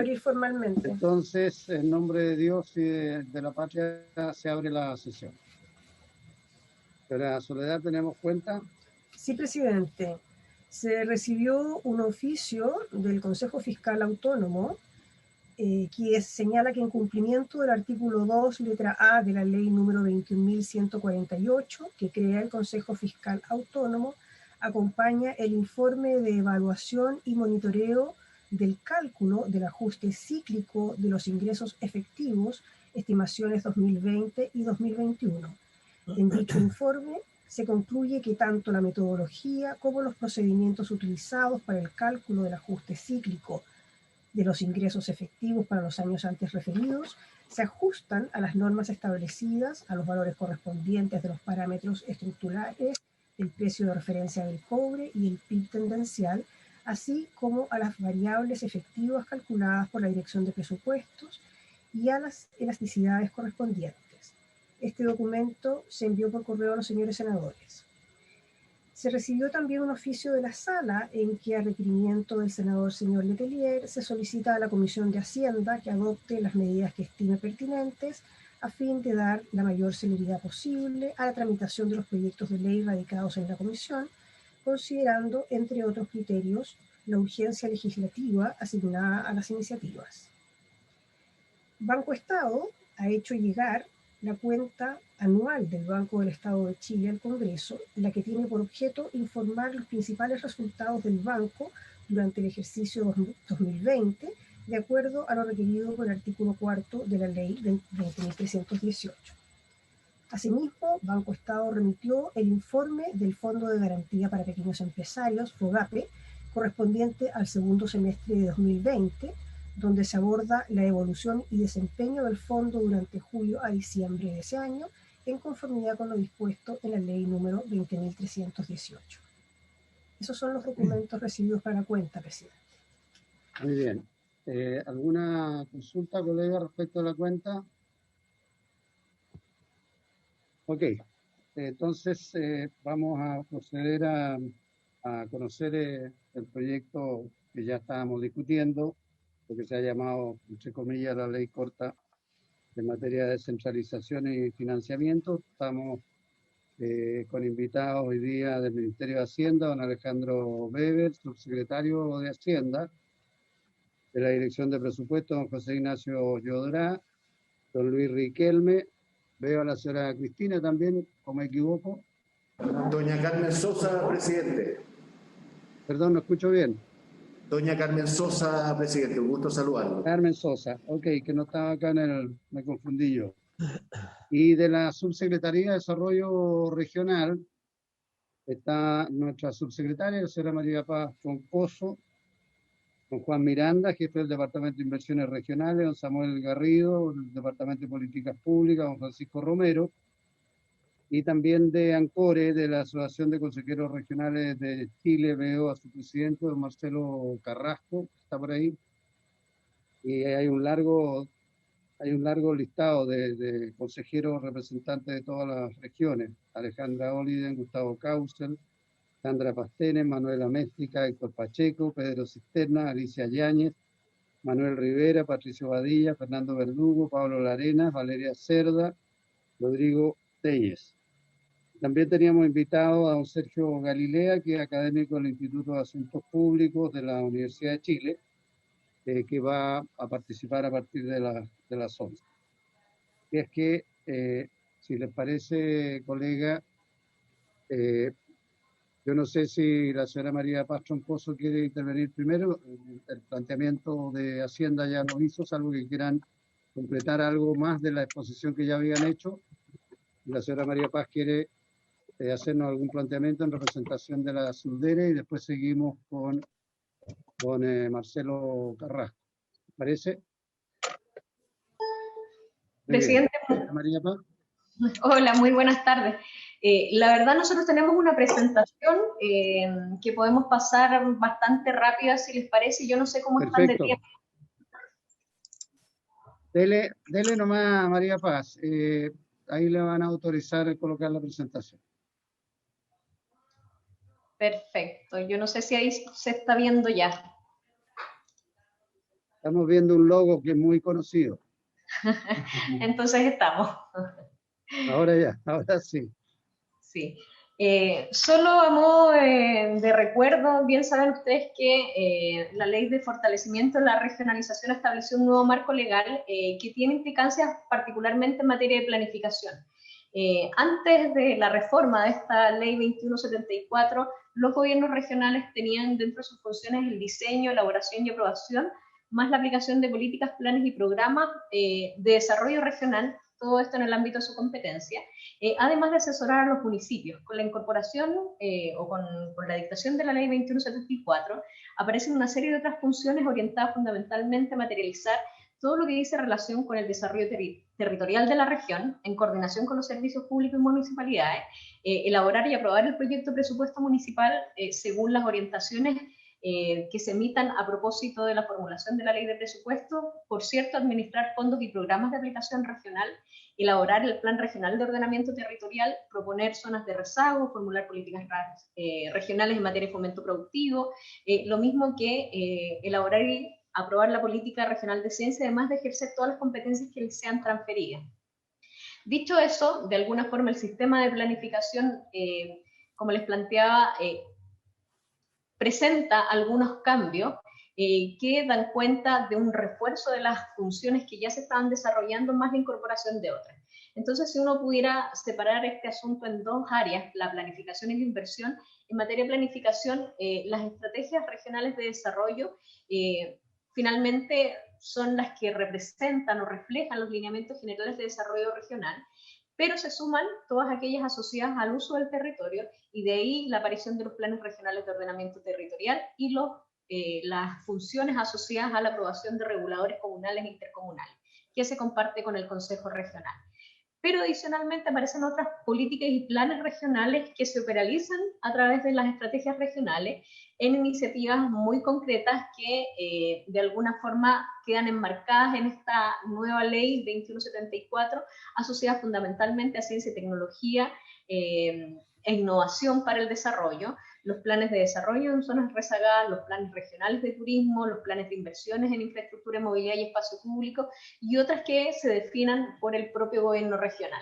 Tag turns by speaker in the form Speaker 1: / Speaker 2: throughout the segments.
Speaker 1: abrir formalmente.
Speaker 2: Entonces, en nombre de Dios y de la patria, se abre la sesión. Señora Soledad, ¿tenemos cuenta?
Speaker 1: Sí, presidente. Se recibió un oficio del Consejo Fiscal Autónomo que señala que en cumplimiento del artículo 2, letra A de la ley número 21.148, que crea el Consejo Fiscal Autónomo, acompaña el informe de evaluación y monitoreo del cálculo del ajuste cíclico de los ingresos efectivos, estimaciones 2020 y 2021. En dicho informe se concluye que tanto la metodología como los procedimientos utilizados para el cálculo del ajuste cíclico de los ingresos efectivos para los años antes referidos se ajustan a las normas establecidas, a los valores correspondientes de los parámetros estructurales, el precio de referencia del cobre y el PIB tendencial, así como a las variables efectivas calculadas por la Dirección de Presupuestos y a las elasticidades correspondientes. Este documento se envió por correo a los señores senadores. Se recibió también un oficio de la Sala en que, a requerimiento del senador señor Letelier, se solicita a la Comisión de Hacienda que adopte las medidas que estime pertinentes a fin de dar la mayor celeridad posible a la tramitación de los proyectos de ley radicados en la Comisión, considerando, entre otros criterios, la urgencia legislativa asignada a las iniciativas. Banco Estado ha hecho llegar la cuenta anual del Banco del Estado de Chile al Congreso, la que tiene por objeto informar los principales resultados del banco durante el ejercicio 2020, de acuerdo a lo requerido por el artículo 4 de la Ley 20.318. Asimismo, Banco Estado remitió el informe del Fondo de Garantía para Pequeños Empresarios, FOGAPE, correspondiente al segundo semestre de 2020, donde se aborda la evolución y desempeño del fondo durante julio a diciembre de ese año, en conformidad con lo dispuesto en la ley número 20.318. Esos son los documentos recibidos para la cuenta, presidente.
Speaker 2: Muy bien. ¿Alguna consulta, colega, respecto a la cuenta? Ok. Entonces, vamos a proceder a conocer el proyecto que ya estábamos discutiendo, lo que se ha llamado, entre comillas, la ley corta en materia de descentralización y financiamiento. Estamos con invitados hoy día del Ministerio de Hacienda, don Alejandro Weber, subsecretario de Hacienda, de la Dirección de Presupuestos, don José Ignacio Yodrá, don Luis Riquelme, veo a la señora Cristina también, o me equivoco.
Speaker 3: Doña Carmen Sosa, presidente.
Speaker 2: Perdón, no escucho bien.
Speaker 3: Doña Carmen Sosa, presidente, un gusto saludarlo.
Speaker 2: Carmen Sosa, ok, que no estaba acá me confundí yo. Y de la Subsecretaría de Desarrollo Regional está nuestra subsecretaria, la señora María Paz Troncoso, don Juan Miranda, jefe del Departamento de Inversiones Regionales, don Samuel Garrido, del Departamento de Políticas Públicas, don Francisco Romero, y también de ANCORE, de la Asociación de Consejeros Regionales de Chile, veo a su presidente, don Marcelo Carrasco, que está por ahí, y hay un largo listado de consejeros representantes de todas las regiones: Alejandra Oliden, Gustavo Causel, Sandra Pastenes, Manuela Méstrica, Héctor Pacheco, Pedro Cisterna, Alicia Yáñez, Manuel Rivera, Patricio Badilla, Fernando Verdugo, Pablo Larenas, Valeria Cerda, Rodrigo Telles. También teníamos invitado a don Sergio Galilea, que es académico del Instituto de Asuntos Públicos de la Universidad de Chile, que va a participar a partir de las 11. Y es que, si les parece, colega, yo no sé si la señora María Paz Troncoso quiere intervenir primero. El planteamiento de Hacienda ya lo hizo, salvo que quieran completar algo más de la exposición que ya habían hecho. La señora María Paz quiere hacernos algún planteamiento en representación de la Subdere y después seguimos con Marcelo Carrasco. ¿Parece?
Speaker 4: Presidente,
Speaker 2: María Paz.
Speaker 4: Hola, muy buenas tardes. La verdad, nosotros tenemos una presentación que podemos pasar bastante rápida, si les parece. Yo no sé cómo están de tiempo.
Speaker 2: Dele nomás, María Paz. Ahí le van a autorizar colocar la presentación.
Speaker 4: Perfecto. Yo no sé si ahí se está viendo ya.
Speaker 2: Estamos viendo un logo que es muy conocido.
Speaker 4: Entonces estamos.
Speaker 2: Ahora ya, ahora sí.
Speaker 4: Sí. Solo a modo de recuerdo, bien saben ustedes que la Ley de Fortalecimiento de la Regionalización estableció un nuevo marco legal que tiene implicancias particularmente en materia de planificación. Antes de la reforma de esta Ley 2174, los gobiernos regionales tenían dentro de sus funciones el diseño, elaboración y aprobación, más la aplicación de políticas, planes y programas de desarrollo regional, todo esto en el ámbito de su competencia, además de asesorar a los municipios. Con la incorporación con la dictación de la Ley 2174, aparecen una serie de otras funciones orientadas fundamentalmente a materializar todo lo que dice relación con el desarrollo territorial de la región, en coordinación con los servicios públicos y municipalidades, elaborar y aprobar el proyecto de presupuesto municipal según las orientaciones que se emitan a propósito de la formulación de la ley de presupuesto, por cierto, administrar fondos y programas de aplicación regional, elaborar el plan regional de ordenamiento territorial, proponer zonas de rezago, formular políticas regionales en materia de fomento productivo, lo mismo que elaborar y aprobar la política regional de ciencia, además de ejercer todas las competencias que les sean transferidas. Dicho eso, de alguna forma el sistema de planificación, como les planteaba, presenta algunos cambios que dan cuenta de un refuerzo de las funciones que ya se estaban desarrollando, más la incorporación de otras. Entonces, si uno pudiera separar este asunto en dos áreas, la planificación y la inversión, en materia de planificación, las estrategias regionales de desarrollo finalmente son las que representan o reflejan los lineamientos generales de desarrollo regional, pero se suman todas aquellas asociadas al uso del territorio, y de ahí la aparición de los planes regionales de ordenamiento territorial y las funciones asociadas a la aprobación de reguladores comunales e intercomunales, que se comparte con el Consejo Regional. Pero adicionalmente aparecen otras políticas y planes regionales que se operalizan a través de las estrategias regionales en iniciativas muy concretas que de alguna forma quedan enmarcadas en esta nueva ley 2174, asociadas fundamentalmente a ciencia y tecnología e innovación para el desarrollo, los planes de desarrollo en zonas rezagadas, los planes regionales de turismo, los planes de inversiones en infraestructura, movilidad y espacio público, y otras que se definan por el propio gobierno regional.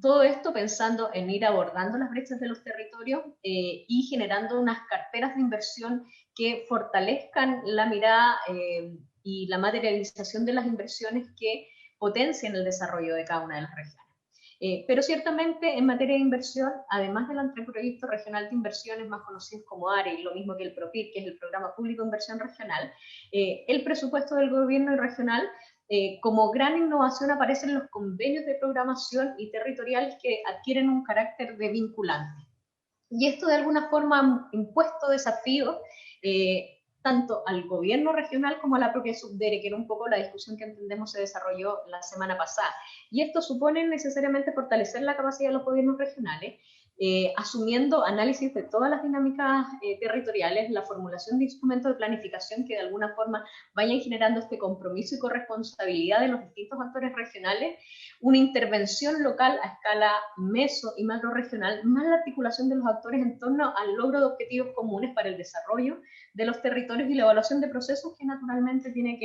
Speaker 4: Todo esto pensando en ir abordando las brechas de los territorios y generando unas carteras de inversión que fortalezcan la mirada y la materialización de las inversiones que potencien el desarrollo de cada una de las regiones. Pero ciertamente en materia de inversión, además del anteproyecto regional de inversiones más conocidos como ARE, y lo mismo que el PROPIR, que es el Programa Público de Inversión Regional, el presupuesto del gobierno regional, como gran innovación, aparecen los convenios de programación y territoriales que adquieren un carácter de vinculante. Y esto de alguna forma ha impuesto desafíos tanto al gobierno regional como a la propia Subdere, que era un poco la discusión que entendemos se desarrolló la semana pasada. Y esto supone necesariamente fortalecer la capacidad de los gobiernos regionales, asumiendo análisis de todas las dinámicas territoriales, la formulación de instrumentos de planificación que de alguna forma vayan generando este compromiso y corresponsabilidad de los distintos actores regionales, una intervención local a escala meso y macro regional, más la articulación de los actores en torno al logro de objetivos comunes para el desarrollo de los territorios y la evaluación de procesos que naturalmente tiene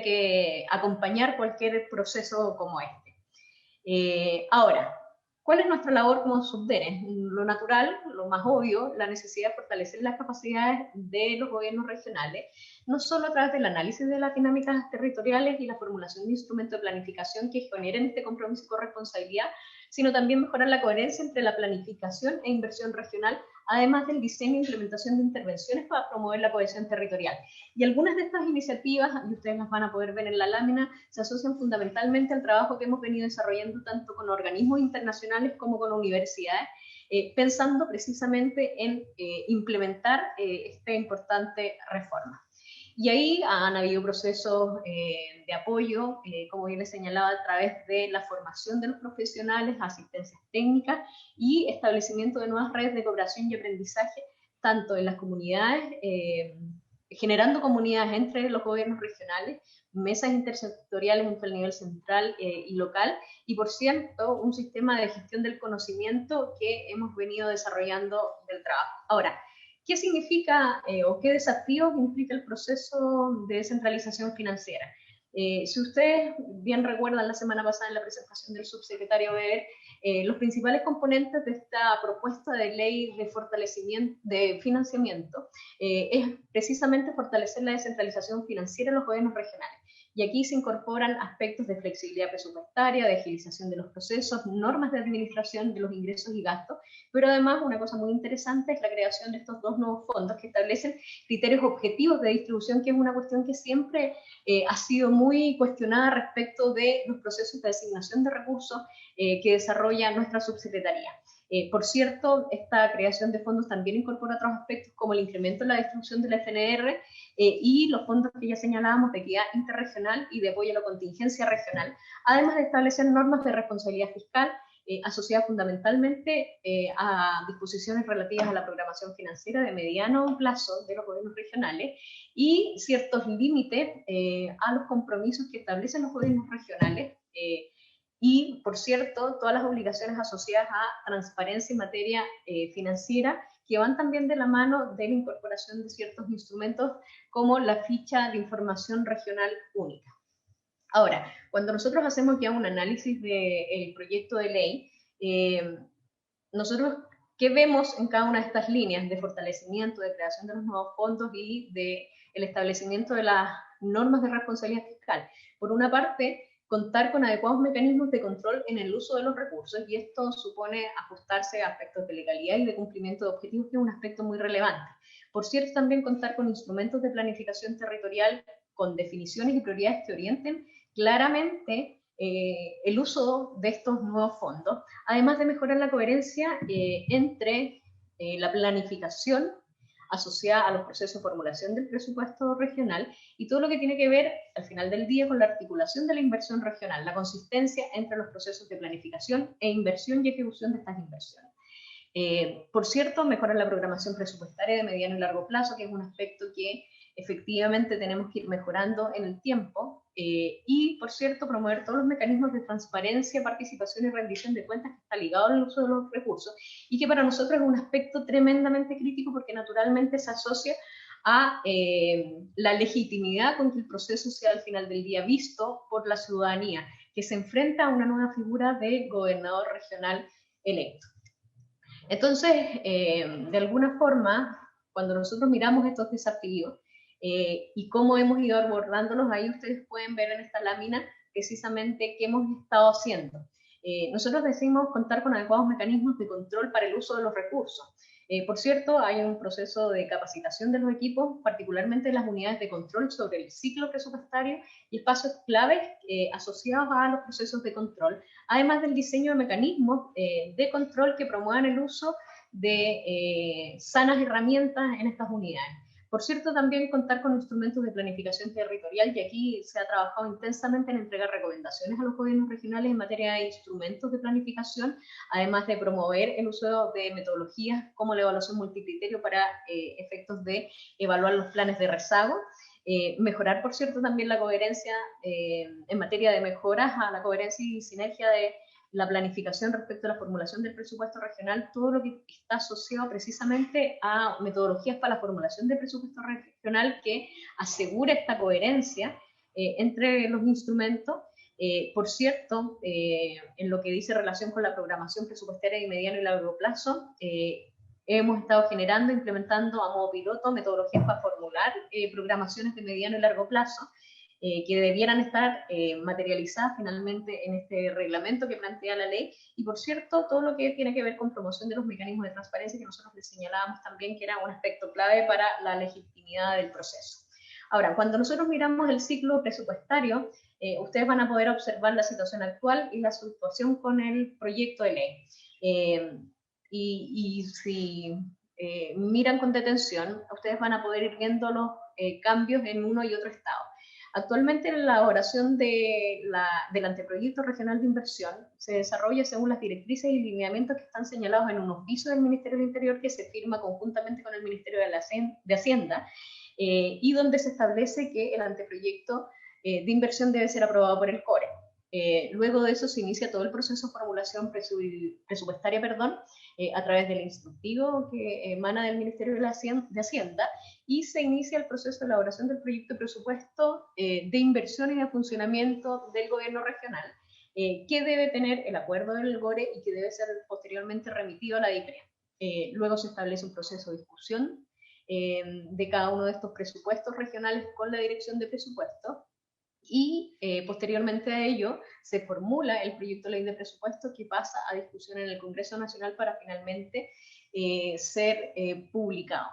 Speaker 4: que acompañar cualquier proceso como este. Ahora, ¿cuál es nuestra labor como Subdere? Lo natural, lo más obvio, la necesidad de fortalecer las capacidades de los gobiernos regionales, no solo a través del análisis de las dinámicas territoriales y la formulación de instrumentos de planificación que generen este compromiso y corresponsabilidad, sino también mejorar la coherencia entre la planificación e inversión regional, además del diseño e implementación de intervenciones para promover la cohesión territorial. Y algunas de estas iniciativas, y ustedes las van a poder ver en la lámina, se asocian fundamentalmente al trabajo que hemos venido desarrollando tanto con organismos internacionales como con universidades, pensando precisamente en implementar esta importante reforma. Y ahí han habido procesos de apoyo, como bien les señalaba, a través de la formación de los profesionales, asistencias técnicas y establecimiento de nuevas redes de cooperación y aprendizaje, tanto en las comunidades, generando comunidades entre los gobiernos regionales, mesas intersectoriales entre el nivel central y local, y por cierto, un sistema de gestión del conocimiento que hemos venido desarrollando del trabajo. Ahora, ¿qué significa o qué desafíos implica el proceso de descentralización financiera? Si ustedes bien recuerdan la semana pasada en la presentación del subsecretario Weber, los principales componentes de esta propuesta de ley de fortalecimiento, de financiamiento, es precisamente fortalecer la descentralización financiera en los gobiernos regionales. Y aquí se incorporan aspectos de flexibilidad presupuestaria, de agilización de los procesos, normas de administración de los ingresos y gastos, pero además una cosa muy interesante es la creación de estos dos nuevos fondos que establecen criterios objetivos de distribución, que es una cuestión que siempre ha sido muy cuestionada respecto de los procesos de designación de recursos que desarrolla nuestra subsecretaría. Por cierto, esta creación de fondos también incorpora otros aspectos como el incremento en la distribución del FNR y los fondos que ya señalábamos de equidad interregional y de apoyo a la contingencia regional, además de establecer normas de responsabilidad fiscal asociadas fundamentalmente a disposiciones relativas a la programación financiera de mediano plazo de los gobiernos regionales y ciertos límites a los compromisos que establecen los gobiernos regionales y, por cierto, todas las obligaciones asociadas a transparencia en materia financiera, que van también de la mano de la incorporación de ciertos instrumentos como la ficha de información regional única. Ahora, cuando nosotros hacemos ya un análisis del proyecto de ley, nosotros, ¿qué vemos en cada una de estas líneas de fortalecimiento, de creación de los nuevos fondos y del establecimiento de las normas de responsabilidad fiscal? Por una parte, contar con adecuados mecanismos de control en el uso de los recursos, y esto supone ajustarse a aspectos de legalidad y de cumplimiento de objetivos, que es un aspecto muy relevante. Por cierto, también contar con instrumentos de planificación territorial con definiciones y prioridades que orienten claramente el uso de estos nuevos fondos, además de mejorar la coherencia entre la planificación asociada a los procesos de formulación del presupuesto regional y todo lo que tiene que ver, al final del día, con la articulación de la inversión regional, la consistencia entre los procesos de planificación e inversión y ejecución de estas inversiones. Por cierto, mejorar la programación presupuestaria de mediano y largo plazo, que es un aspecto que efectivamente tenemos que ir mejorando en el tiempo, y, por cierto, promover todos los mecanismos de transparencia, participación y rendición de cuentas que está ligado al uso de los recursos, y que para nosotros es un aspecto tremendamente crítico porque naturalmente se asocia a la legitimidad con que el proceso sea al final del día visto por la ciudadanía, que se enfrenta a una nueva figura de gobernador regional electo. Entonces, de alguna forma, cuando nosotros miramos estos desafíos y cómo hemos ido abordándolos, ahí ustedes pueden ver en esta lámina precisamente qué hemos estado haciendo. Nosotros decimos contar con adecuados mecanismos de control para el uso de los recursos. Por cierto, hay un proceso de capacitación de los equipos, particularmente en las unidades de control sobre el ciclo presupuestario y espacios claves asociados a los procesos de control, además del diseño de mecanismos de control que promuevan el uso de sanas herramientas en estas unidades. Por cierto, también contar con instrumentos de planificación territorial, y aquí se ha trabajado intensamente en entregar recomendaciones a los gobiernos regionales en materia de instrumentos de planificación, además de promover el uso de metodologías como la evaluación multicriterio para efectos de evaluar los planes de rezago. Mejorar, por cierto, también la coherencia en materia de mejoras a la coherencia y sinergia de la planificación respecto a la formulación del presupuesto regional, todo lo que está asociado precisamente a metodologías para la formulación del presupuesto regional que asegure esta coherencia entre los instrumentos. Por cierto, en lo que dice relación con la programación presupuestaria de mediano y largo plazo, hemos estado generando, implementando a modo piloto metodologías para formular programaciones de mediano y largo plazo, que debieran estar materializadas finalmente en este reglamento que plantea la ley, y por cierto, todo lo que tiene que ver con promoción de los mecanismos de transparencia, que nosotros les señalábamos también que era un aspecto clave para la legitimidad del proceso. Ahora, cuando nosotros miramos el ciclo presupuestario, ustedes van a poder observar la situación actual y la situación con el proyecto de ley. Y si miran con detención, ustedes van a poder ir viendo los cambios en uno y otro estado. Actualmente la elaboración del anteproyecto regional de inversión se desarrolla según las directrices y lineamientos que están señalados en un oficio del Ministerio del Interior que se firma conjuntamente con el Ministerio de Hacienda y donde se establece que el anteproyecto de inversión debe ser aprobado por el CORE. Luego de eso se inicia todo el proceso de formulación presupuestaria, a través del instructivo que emana del Ministerio de Hacienda, y se inicia el proceso de elaboración del proyecto de presupuesto de inversión y de funcionamiento del gobierno regional, que debe tener el acuerdo del GORE y que debe ser posteriormente remitido a la DIPREA. Luego se establece un proceso de discusión de cada uno de estos presupuestos regionales con la dirección de presupuesto, y posteriormente a ello se formula el proyecto de ley de presupuesto que pasa a discusión en el Congreso Nacional para finalmente ser publicado.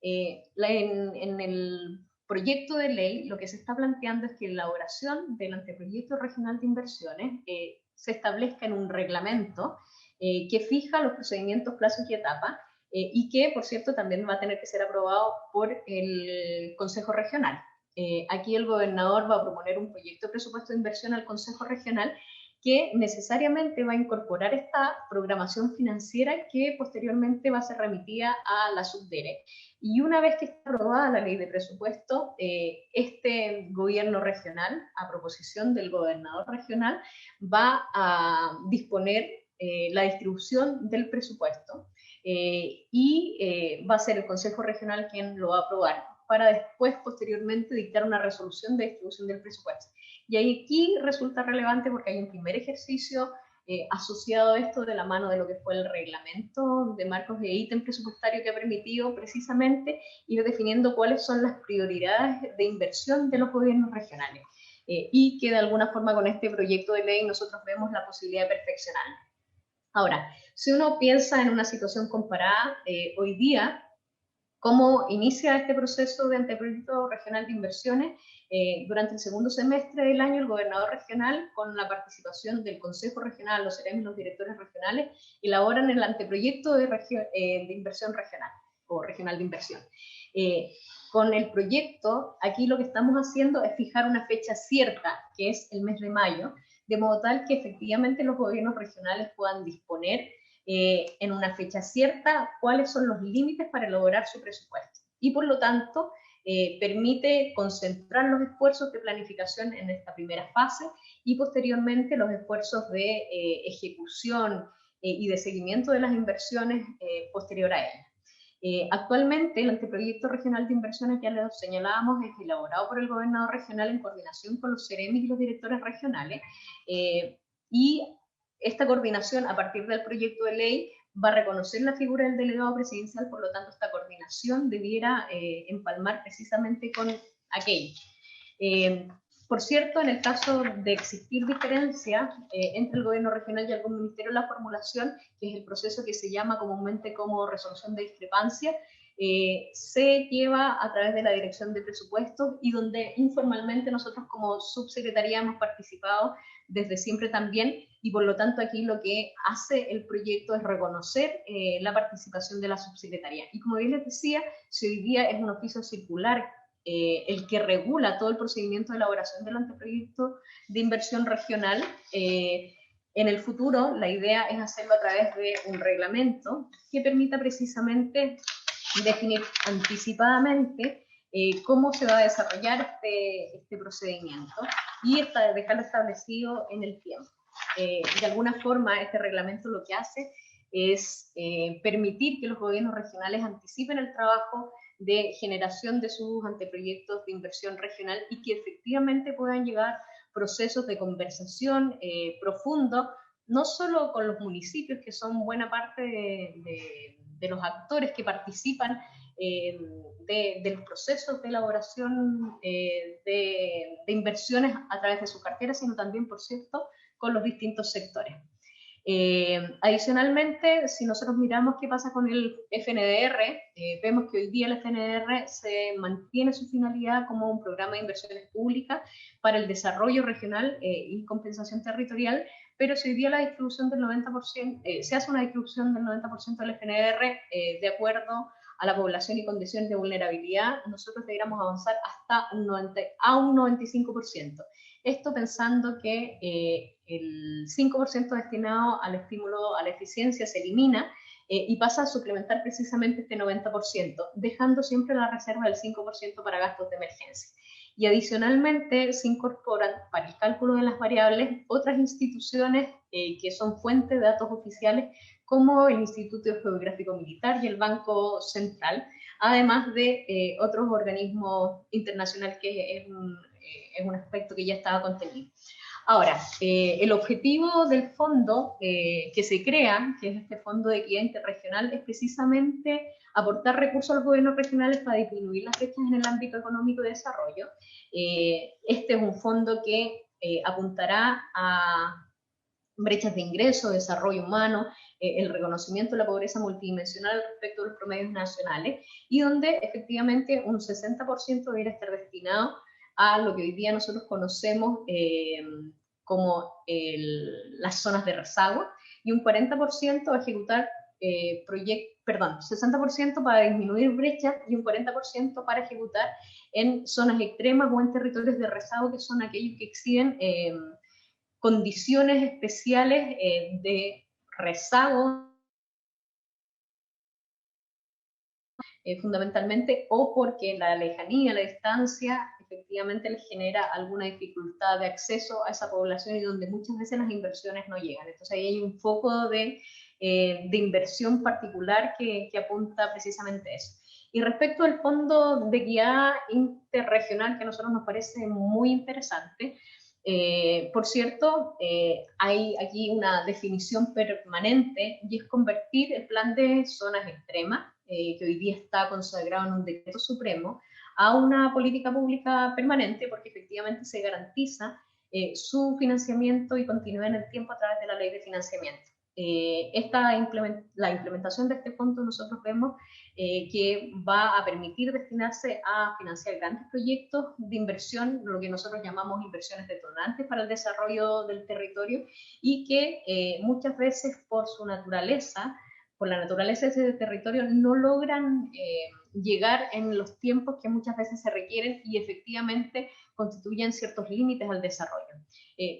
Speaker 4: En el proyecto de ley lo que se está planteando es que la elaboración del anteproyecto regional de inversiones se establezca en un reglamento que fija los procedimientos, plazos y etapas, y que, por cierto, también va a tener que ser aprobado por el Consejo Regional. Aquí el gobernador va a proponer un proyecto de presupuesto de inversión al Consejo Regional que necesariamente va a incorporar esta programación financiera que posteriormente va a ser remitida a la Subdere. Y una vez que está aprobada la ley de presupuesto, este gobierno regional, a proposición del gobernador regional, va a disponer la distribución del presupuesto y va a ser el Consejo Regional quien lo va a aprobar, para después, posteriormente, dictar una resolución de distribución del presupuesto. Y aquí resulta relevante porque hay un primer ejercicio asociado a esto de la mano de lo que fue el reglamento de marcos de ítem presupuestario que ha permitido precisamente ir definiendo cuáles son las prioridades de inversión de los gobiernos regionales. Y que de alguna forma con este proyecto de ley nosotros vemos la posibilidad de perfeccionarlo. Ahora, si uno piensa en una situación comparada, hoy día, ¿cómo inicia este proceso de anteproyecto regional de inversiones? Durante el segundo semestre del año, el gobernador regional, con la participación del Consejo Regional, los CEREM y los directores regionales, elaboran el anteproyecto de inversión regional, o regional de inversión. Con el proyecto, aquí lo que estamos haciendo es fijar una fecha cierta, que es el mes de mayo, de modo tal que efectivamente los gobiernos regionales puedan disponer en una fecha cierta cuáles son los límites para elaborar su presupuesto. Y por lo tanto, permite concentrar los esfuerzos de planificación en esta primera fase y posteriormente los esfuerzos de ejecución y de seguimiento de las inversiones posterior a ellas. Actualmente, el anteproyecto regional de inversiones, ya lo señalábamos, es elaborado por el gobernador regional en coordinación con los CEREMI y los directores regionales, y esta coordinación, a partir del proyecto de ley, va a reconocer la figura del delegado presidencial, por lo tanto, esta coordinación debiera empalmar precisamente con aquello. Por cierto, en el caso de existir diferencias entre el gobierno regional y algún ministerio, la formulación, que es el proceso que se llama comúnmente como resolución de discrepancia, se lleva a través de la dirección de presupuestos y donde informalmente nosotros como subsecretaría hemos participado desde siempre también, y por lo tanto aquí lo que hace el proyecto es reconocer la participación de la subsecretaría. Y como bien les decía, si hoy día es un oficio circular el que regula todo el procedimiento de elaboración del anteproyecto de inversión regional, en el futuro la idea es hacerlo a través de un reglamento que permita precisamente definir anticipadamente cómo se va a desarrollar este procedimiento y dejarlo establecido en el tiempo. De alguna forma, este reglamento lo que hace es permitir que los gobiernos regionales anticipen el trabajo de generación de sus anteproyectos de inversión regional y que efectivamente puedan llegar procesos de conversación profundo, no solo con los municipios, que son buena parte de los actores que participan de los procesos de elaboración de inversiones a través de sus carteras, sino también, por cierto, con los distintos sectores. Adicionalmente, si nosotros miramos qué pasa con el FNDR, vemos que hoy día el FNDR se mantiene su finalidad como un programa de inversiones públicas para el desarrollo regional y compensación territorial, pero si hoy día la distribución del 90%, se hace una distribución del 90% del FNDR de acuerdo a la población y condiciones de vulnerabilidad, nosotros deberíamos avanzar hasta un 95%. Esto pensando que el 5% destinado al estímulo a la eficiencia se elimina y pasa a suplementar precisamente este 90%, dejando siempre la reserva del 5% para gastos de emergencia. Y adicionalmente se incorporan para el cálculo de las variables otras instituciones que son fuente de datos oficiales, como el Instituto Geográfico Militar y el Banco Central, además de otros organismos internacionales, que es un aspecto que ya estaba contenido. Ahora, el objetivo del fondo que se crea, que es este Fondo de Equidad Interregional, es precisamente aportar recursos a los gobiernos regionales para disminuir las brechas en el ámbito económico de desarrollo. Este es un fondo que apuntará a brechas de ingreso, desarrollo humano, el reconocimiento de la pobreza multidimensional respecto a los promedios nacionales, y donde efectivamente un 60% debería estar destinado a lo que hoy día nosotros conocemos como las zonas de rezago, y un 40% a ejecutar proyectos, perdón, 60% para disminuir brechas y un 40% para ejecutar en zonas extremas o en territorios de rezago, que son aquellos que exhiben condiciones especiales de rezago, fundamentalmente, o porque la lejanía, la distancia, efectivamente les genera alguna dificultad de acceso a esa población y donde muchas veces las inversiones no llegan. Entonces ahí hay un foco de inversión particular que apunta precisamente a eso. Y respecto al Fondo de Equidad Interregional, que a nosotros nos parece muy interesante, por cierto, hay aquí una definición permanente, y es convertir el plan de zonas extremas, que hoy día está consagrado en un decreto supremo, a una política pública permanente, porque efectivamente se garantiza su financiamiento y continuidad en el tiempo a través de la ley de financiamiento. La implementación de este fondo nosotros vemos que va a permitir destinarse a financiar grandes proyectos de inversión, lo que nosotros llamamos inversiones detonantes para el desarrollo del territorio, y que muchas veces por la naturaleza de ese territorio, no logran llegar en los tiempos que muchas veces se requieren, y efectivamente constituyen ciertos límites al desarrollo.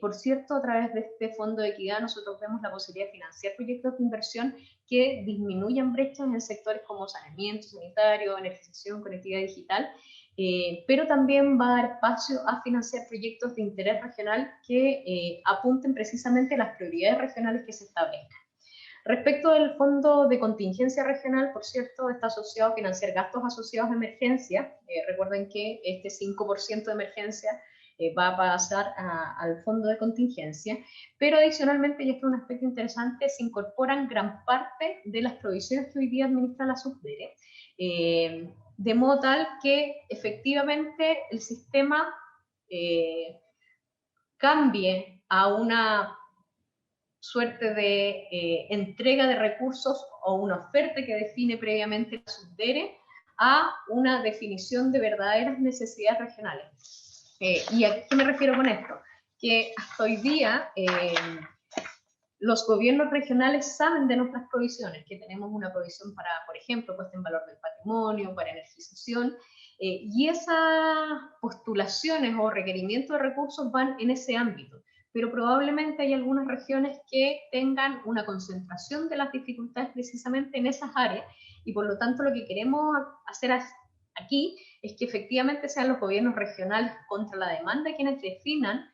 Speaker 4: Por cierto, a través de este Fondo de Equidad nosotros vemos la posibilidad de financiar proyectos de inversión que disminuyan brechas en sectores como saneamiento sanitario, energización, conectividad digital, pero también va a dar espacio a financiar proyectos de interés regional que apunten precisamente a las prioridades regionales que se establezcan. Respecto del Fondo de Contingencia Regional, por cierto, está asociado a financiar gastos asociados a emergencia. Recuerden que este 5% de emergencia va a pasar al Fondo de Contingencia, pero adicionalmente, y esto es un aspecto interesante, se incorporan gran parte de las provisiones que hoy día administra la SUBDERE, de modo tal que efectivamente el sistema cambie a una suerte de entrega de recursos o una oferta que define previamente la SUBDERE a una definición de verdaderas necesidades regionales. ¿Y a qué me refiero con esto? Que hasta hoy día los gobiernos regionales saben de nuestras provisiones, que tenemos una provisión para, por ejemplo, puesta en valor del patrimonio, para energización, y esas postulaciones o requerimientos de recursos van en ese ámbito. Pero probablemente hay algunas regiones que tengan una concentración de las dificultades precisamente en esas áreas, y por lo tanto lo que queremos hacer aquí es que efectivamente sean los gobiernos regionales contra la demanda quienes definan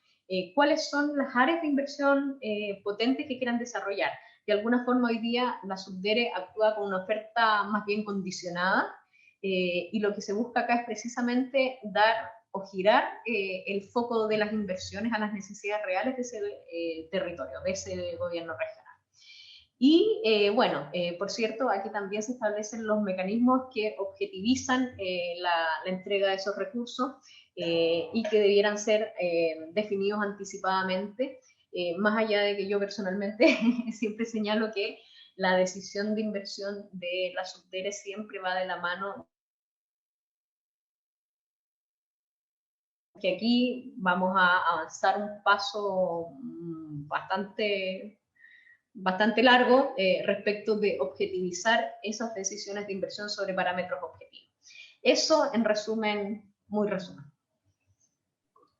Speaker 4: cuáles son las áreas de inversión potentes que quieran desarrollar. De alguna forma hoy día la SUBDERE actúa con una oferta más bien condicionada, y lo que se busca acá es precisamente dar o girar el foco de las inversiones a las necesidades reales de ese territorio, de ese gobierno regional. Y bueno, por cierto, aquí también se establecen los mecanismos que objetivizan la entrega de esos recursos y que debieran ser definidos anticipadamente, más allá de que yo personalmente siempre señalo que la decisión de inversión de la SUBDERE siempre va de la mano, que aquí vamos a avanzar un paso bastante largo respecto de objetivizar esas decisiones de inversión sobre parámetros objetivos. Eso en resumen, muy resumen.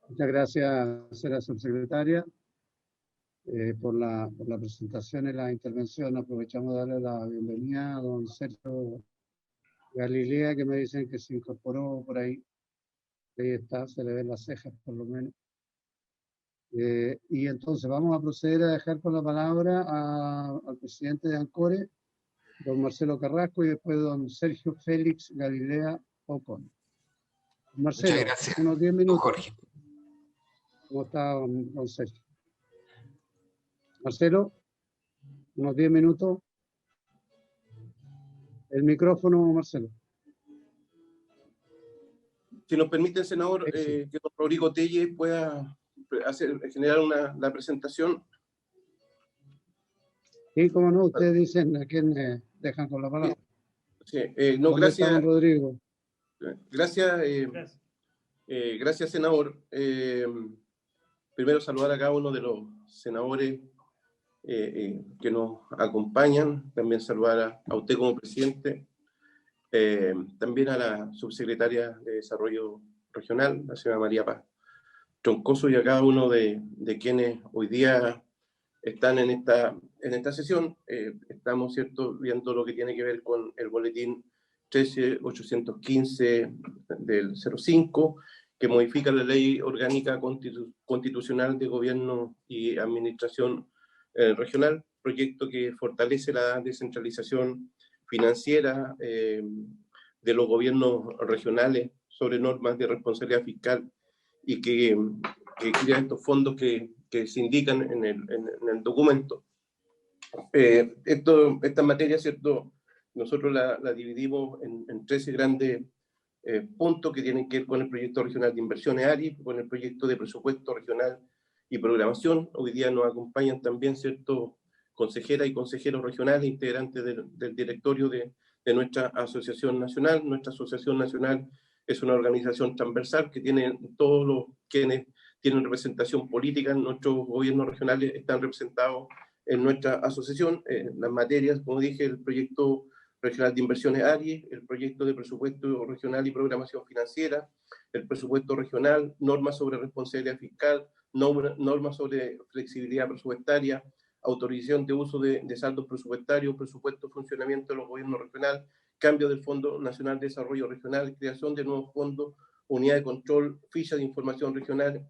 Speaker 2: Muchas gracias, señora subsecretaria. por la presentación y la intervención. Aprovechamos de darle la bienvenida a don Sergio Galilea, que me dicen que se incorporó por ahí. Ahí está, se le ven las cejas por lo menos. Y entonces vamos a proceder a dejar con la palabra al presidente de ANCORE, don Marcelo Carrasco, y después don Sergio Félix Galilea Ocon. Marcelo,
Speaker 5: muchas gracias,
Speaker 2: unos 10 minutos.
Speaker 5: Jorge.
Speaker 2: ¿Cómo está, don Sergio? Marcelo, unos 10 minutos. El micrófono, Marcelo.
Speaker 6: Si nos permite, senador, que don Rodrigo Telle pueda generar la presentación.
Speaker 2: Sí, cómo no, ustedes dicen a quién dejan con la palabra.
Speaker 6: Sí, no, gracias,
Speaker 2: don Rodrigo.
Speaker 6: Gracias, senador. Primero saludar a cada uno de los senadores que nos acompañan, también saludar a usted como presidente, también a la subsecretaria de Desarrollo Regional, la señora María Paz Troncoso, y a cada uno de quienes hoy día están en esta sesión. Estamos, ¿cierto?, viendo lo que tiene que ver con el boletín 13815 del 05, que modifica la Ley Orgánica Constitucional de Gobierno y Administración Regional, proyecto que fortalece la descentralización financiera de los gobiernos regionales sobre normas de responsabilidad fiscal, y que crea estos fondos que se indican en el documento. Esta materia, ¿cierto?, nosotros la dividimos en 13 grandes puntos que tienen que ver con el proyecto regional de inversiones ARI, con el proyecto de presupuesto regional y programación. Hoy día nos acompañan también, ¿cierto?, consejeras y consejeros regionales, integrantes del directorio de nuestra asociación nacional. Nuestra asociación nacional es una organización transversal que tiene todos los quienes tienen representación política. Nuestros gobiernos regionales están representados en nuestra asociación. Las materias, como dije, el proyecto regional de inversiones ARI, el proyecto de presupuesto regional y programación financiera, el presupuesto regional, normas sobre responsabilidad fiscal, normas sobre flexibilidad presupuestaria, autorización de uso de saldos presupuestarios, presupuesto de funcionamiento de los gobiernos regionales, cambio del Fondo Nacional de Desarrollo Regional, creación de nuevos fondos, unidad de control, ficha de información regional,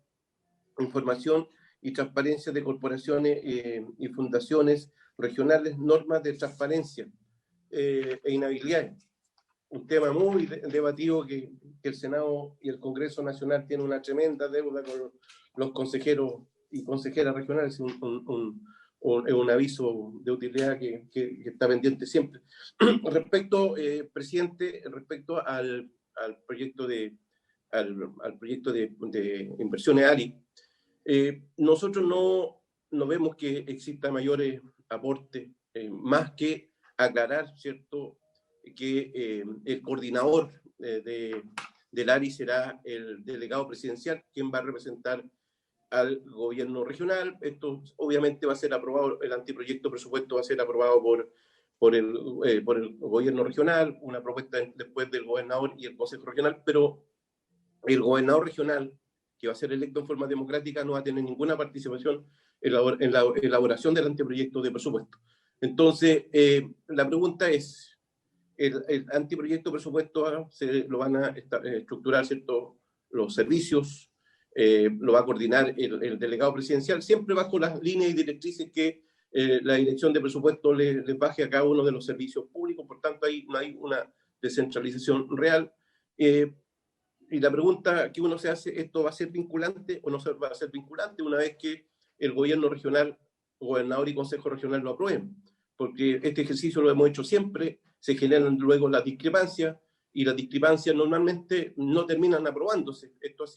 Speaker 6: información y transparencia de corporaciones y fundaciones regionales, normas de transparencia e inhabilidades. Un tema muy debatido que el Senado y el Congreso Nacional tienen una tremenda deuda con los consejeros y consejeras regionales, un aviso de utilidad que está pendiente siempre. Respecto, presidente, respecto al proyecto de inversiones ARI, nosotros no vemos que exista mayores aportes, más que aclarar, ¿cierto?, que el coordinador del ARI será el delegado presidencial, quien va a representar al gobierno regional. Esto obviamente va a ser aprobado, el anteproyecto de presupuesto va a ser aprobado por el gobierno regional, una propuesta después del gobernador y el consejo regional, pero el gobernador regional, que va a ser electo en forma democrática, no va a tener ninguna participación en la elaboración del anteproyecto de presupuesto. Entonces, la pregunta es, el anteproyecto de presupuesto se lo van a estructurar, ¿cierto?, los servicios, lo va a coordinar el delegado presidencial, siempre bajo las líneas y directrices que la dirección de presupuesto les baje a cada uno de los servicios públicos. Por tanto, ahí no hay una descentralización real. Y la pregunta que uno se hace, ¿esto va a ser vinculante o no va a ser vinculante una vez que el gobierno regional, gobernador y consejo regional lo aprueben? Porque este ejercicio lo hemos hecho siempre, se generan luego las discrepancias, y las discrepancias normalmente no terminan aprobándose. Esto ha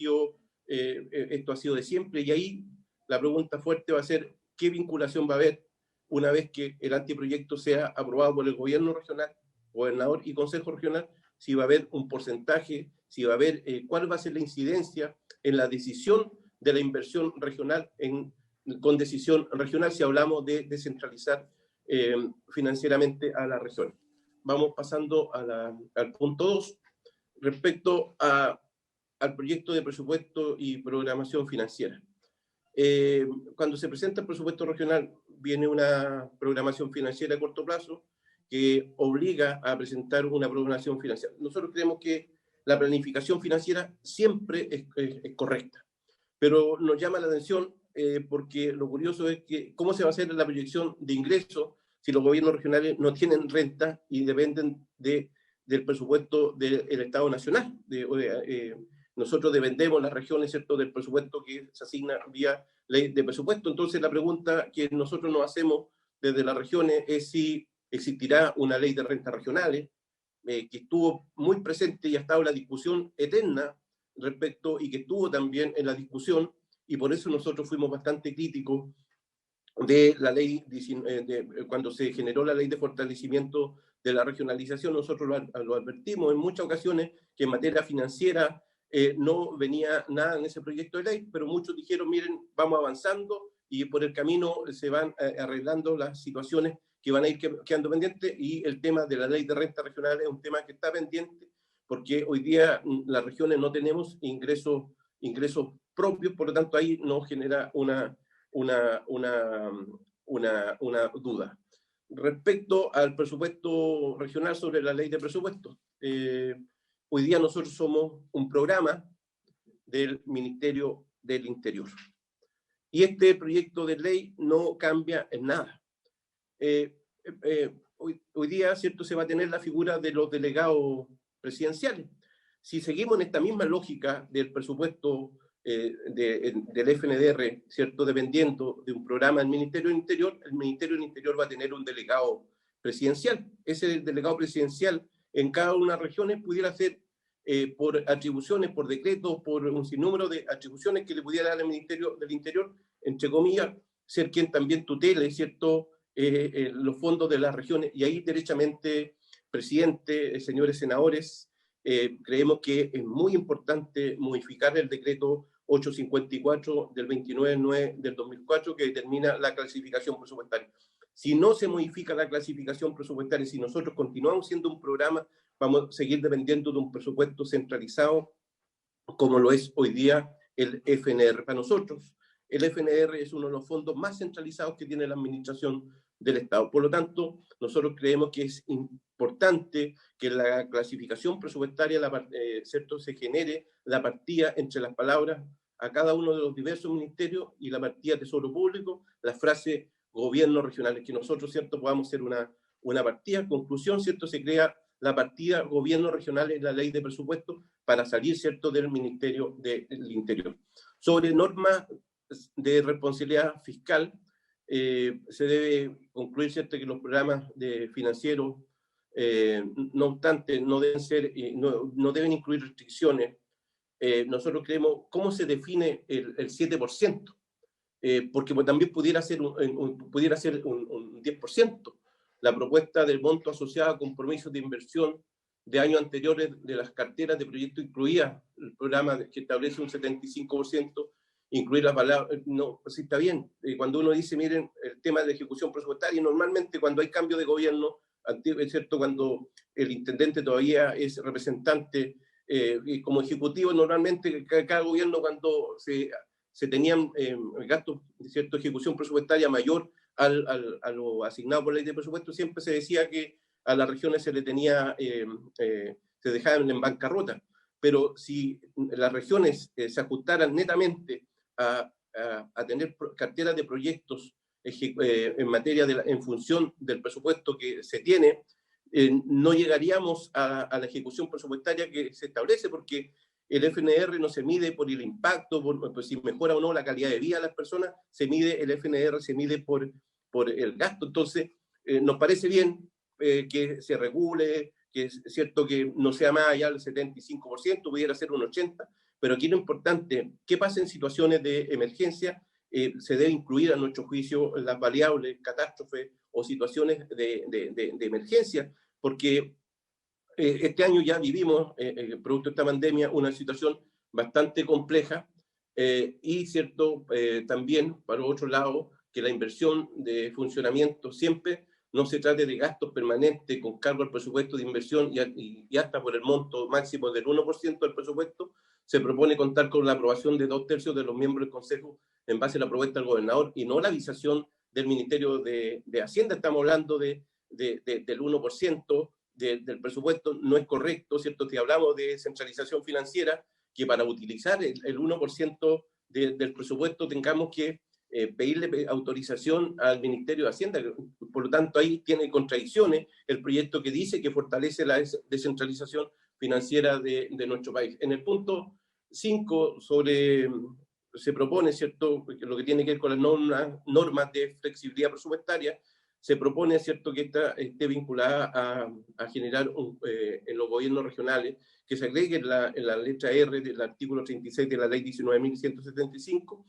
Speaker 6: sido de siempre, y ahí la pregunta fuerte va a ser qué vinculación va a haber una vez que el anteproyecto sea aprobado por el gobierno regional, gobernador y consejo regional, si va a haber un porcentaje, si va a haber cuál va a ser la incidencia en la decisión de la inversión regional con decisión regional, si hablamos de descentralizar financieramente a la región. Vamos pasando al punto 2, respecto al proyecto de presupuesto y programación financiera. Cuando se presenta el presupuesto regional, viene una programación financiera a corto plazo que obliga a presentar una programación financiera. Nosotros creemos que la planificación financiera siempre es correcta, pero nos llama la atención porque lo curioso es que cómo se va a hacer la proyección de ingresos si los gobiernos regionales no tienen renta y dependen del presupuesto del Estado Nacional. Nosotros dependemos, las regiones, ¿cierto?, del presupuesto que se asigna vía ley de presupuesto. Entonces, la pregunta que nosotros nos hacemos desde las regiones es si existirá una ley de rentas regionales, que estuvo muy presente y ha estado en la discusión eterna respecto, y que estuvo también en la discusión, y por eso nosotros fuimos bastante críticos de la ley, cuando se generó la ley de fortalecimiento de la regionalización. Nosotros lo advertimos en muchas ocasiones que en materia financiera no venía nada en ese proyecto de ley, pero muchos dijeron, miren, vamos avanzando y por el camino se van arreglando las situaciones que van a ir quedando pendientes, y el tema de la ley de renta regional es un tema que está pendiente porque hoy día las regiones no tenemos ingresos propios, por lo tanto ahí nos genera una duda. Respecto al presupuesto regional, sobre la ley de presupuesto, hoy día nosotros somos un programa del Ministerio del Interior y este proyecto de ley no cambia en nada. Hoy día, ¿cierto?, se va a tener la figura de los delegados presidenciales. Si seguimos en esta misma lógica del presupuesto del FNDR, ¿cierto?, dependiendo de un programa del Ministerio del Interior, el Ministerio del Interior va a tener un delegado presidencial. Ese delegado presidencial en cada una de las regiones pudiera ser por atribuciones, por decretos, por un sinnúmero de atribuciones que le pudiera dar al Ministerio del Interior, entre comillas, ser quien también tutele, ¿cierto?, los fondos de las regiones. Y ahí, derechamente, presidente, señores senadores, creemos que es muy importante modificar el decreto 854 del 29/9 del 2004 que determina la clasificación presupuestaria. Si no se modifica la clasificación presupuestaria, si nosotros continuamos siendo un programa, vamos a seguir dependiendo de un presupuesto centralizado como lo es hoy día el FNR. Para nosotros, el FNR es uno de los fondos más centralizados que tiene la administración del Estado. Por lo tanto, nosotros creemos que es importante que la clasificación presupuestaria, ¿cierto?, se genere la partida entre las palabras a cada uno de los diversos ministerios y la partida Tesoro Público, la frase gobiernos regionales, que nosotros, ¿cierto?, podamos ser una partida. Conclusión, ¿cierto?, se crea la partida gobiernos regionales en la ley de presupuesto para salir, ¿cierto?, del Ministerio del Interior. Sobre normas de responsabilidad fiscal, se debe concluir, ¿cierto?, que los programas financieros, no obstante, no deben incluir restricciones. Nosotros creemos, ¿cómo se define el 7%? Porque también pudiera ser un 10%. La propuesta del monto asociado a compromisos de inversión de años anteriores de las carteras de proyecto incluía el programa que establece un 75%, incluir la palabra, no, pues está bien, cuando uno dice, miren, el tema de ejecución presupuestaria, normalmente cuando hay cambio de gobierno, es cierto, cuando el intendente todavía es representante como ejecutivo, normalmente cada gobierno, cuando se tenían gastos de cierta ejecución presupuestaria mayor a lo asignado por la ley de presupuesto, siempre se decía que a las regiones se le tenía, se dejaban en bancarrota. Pero si las regiones se ajustaran netamente a tener carteras de proyectos en materia en función del presupuesto que se tiene, no llegaríamos a la ejecución presupuestaria que se establece, porque el FNR no se mide por el impacto, por si mejora o no la calidad de vida de las personas, el FNR se mide por el gasto. Entonces, nos parece bien que se regule, que es cierto que no sea más allá del 75%, pudiera ser un 80%, pero aquí lo importante, ¿qué pasa en situaciones de emergencia? Se debe incluir, a nuestro juicio, las variables, catástrofes o situaciones de emergencia, porque este año ya vivimos, producto de esta pandemia, una situación bastante compleja y, cierto, también, por otro lado, que la inversión de funcionamiento siempre no se trate de gastos permanentes con cargo al presupuesto de inversión y hasta por el monto máximo del 1% del presupuesto, se propone contar con la aprobación de 2/3 de los miembros del Consejo en base a la propuesta del gobernador y no la avisación del Ministerio de Hacienda. Estamos hablando del 1% del presupuesto, no es correcto, ¿cierto? Si hablamos de descentralización financiera, que para utilizar el 1% del presupuesto tengamos que pedirle autorización al Ministerio de Hacienda. Por lo tanto, ahí tiene contradicciones el proyecto que dice que fortalece la descentralización financiera de nuestro país. En el punto 5, se propone, ¿cierto?, lo que tiene que ver con las normas de flexibilidad presupuestaria, se propone, ¿cierto?, que esta esté vinculada a generar en los gobiernos regionales, que se agregue en la letra R del artículo 36 de la ley 19.175,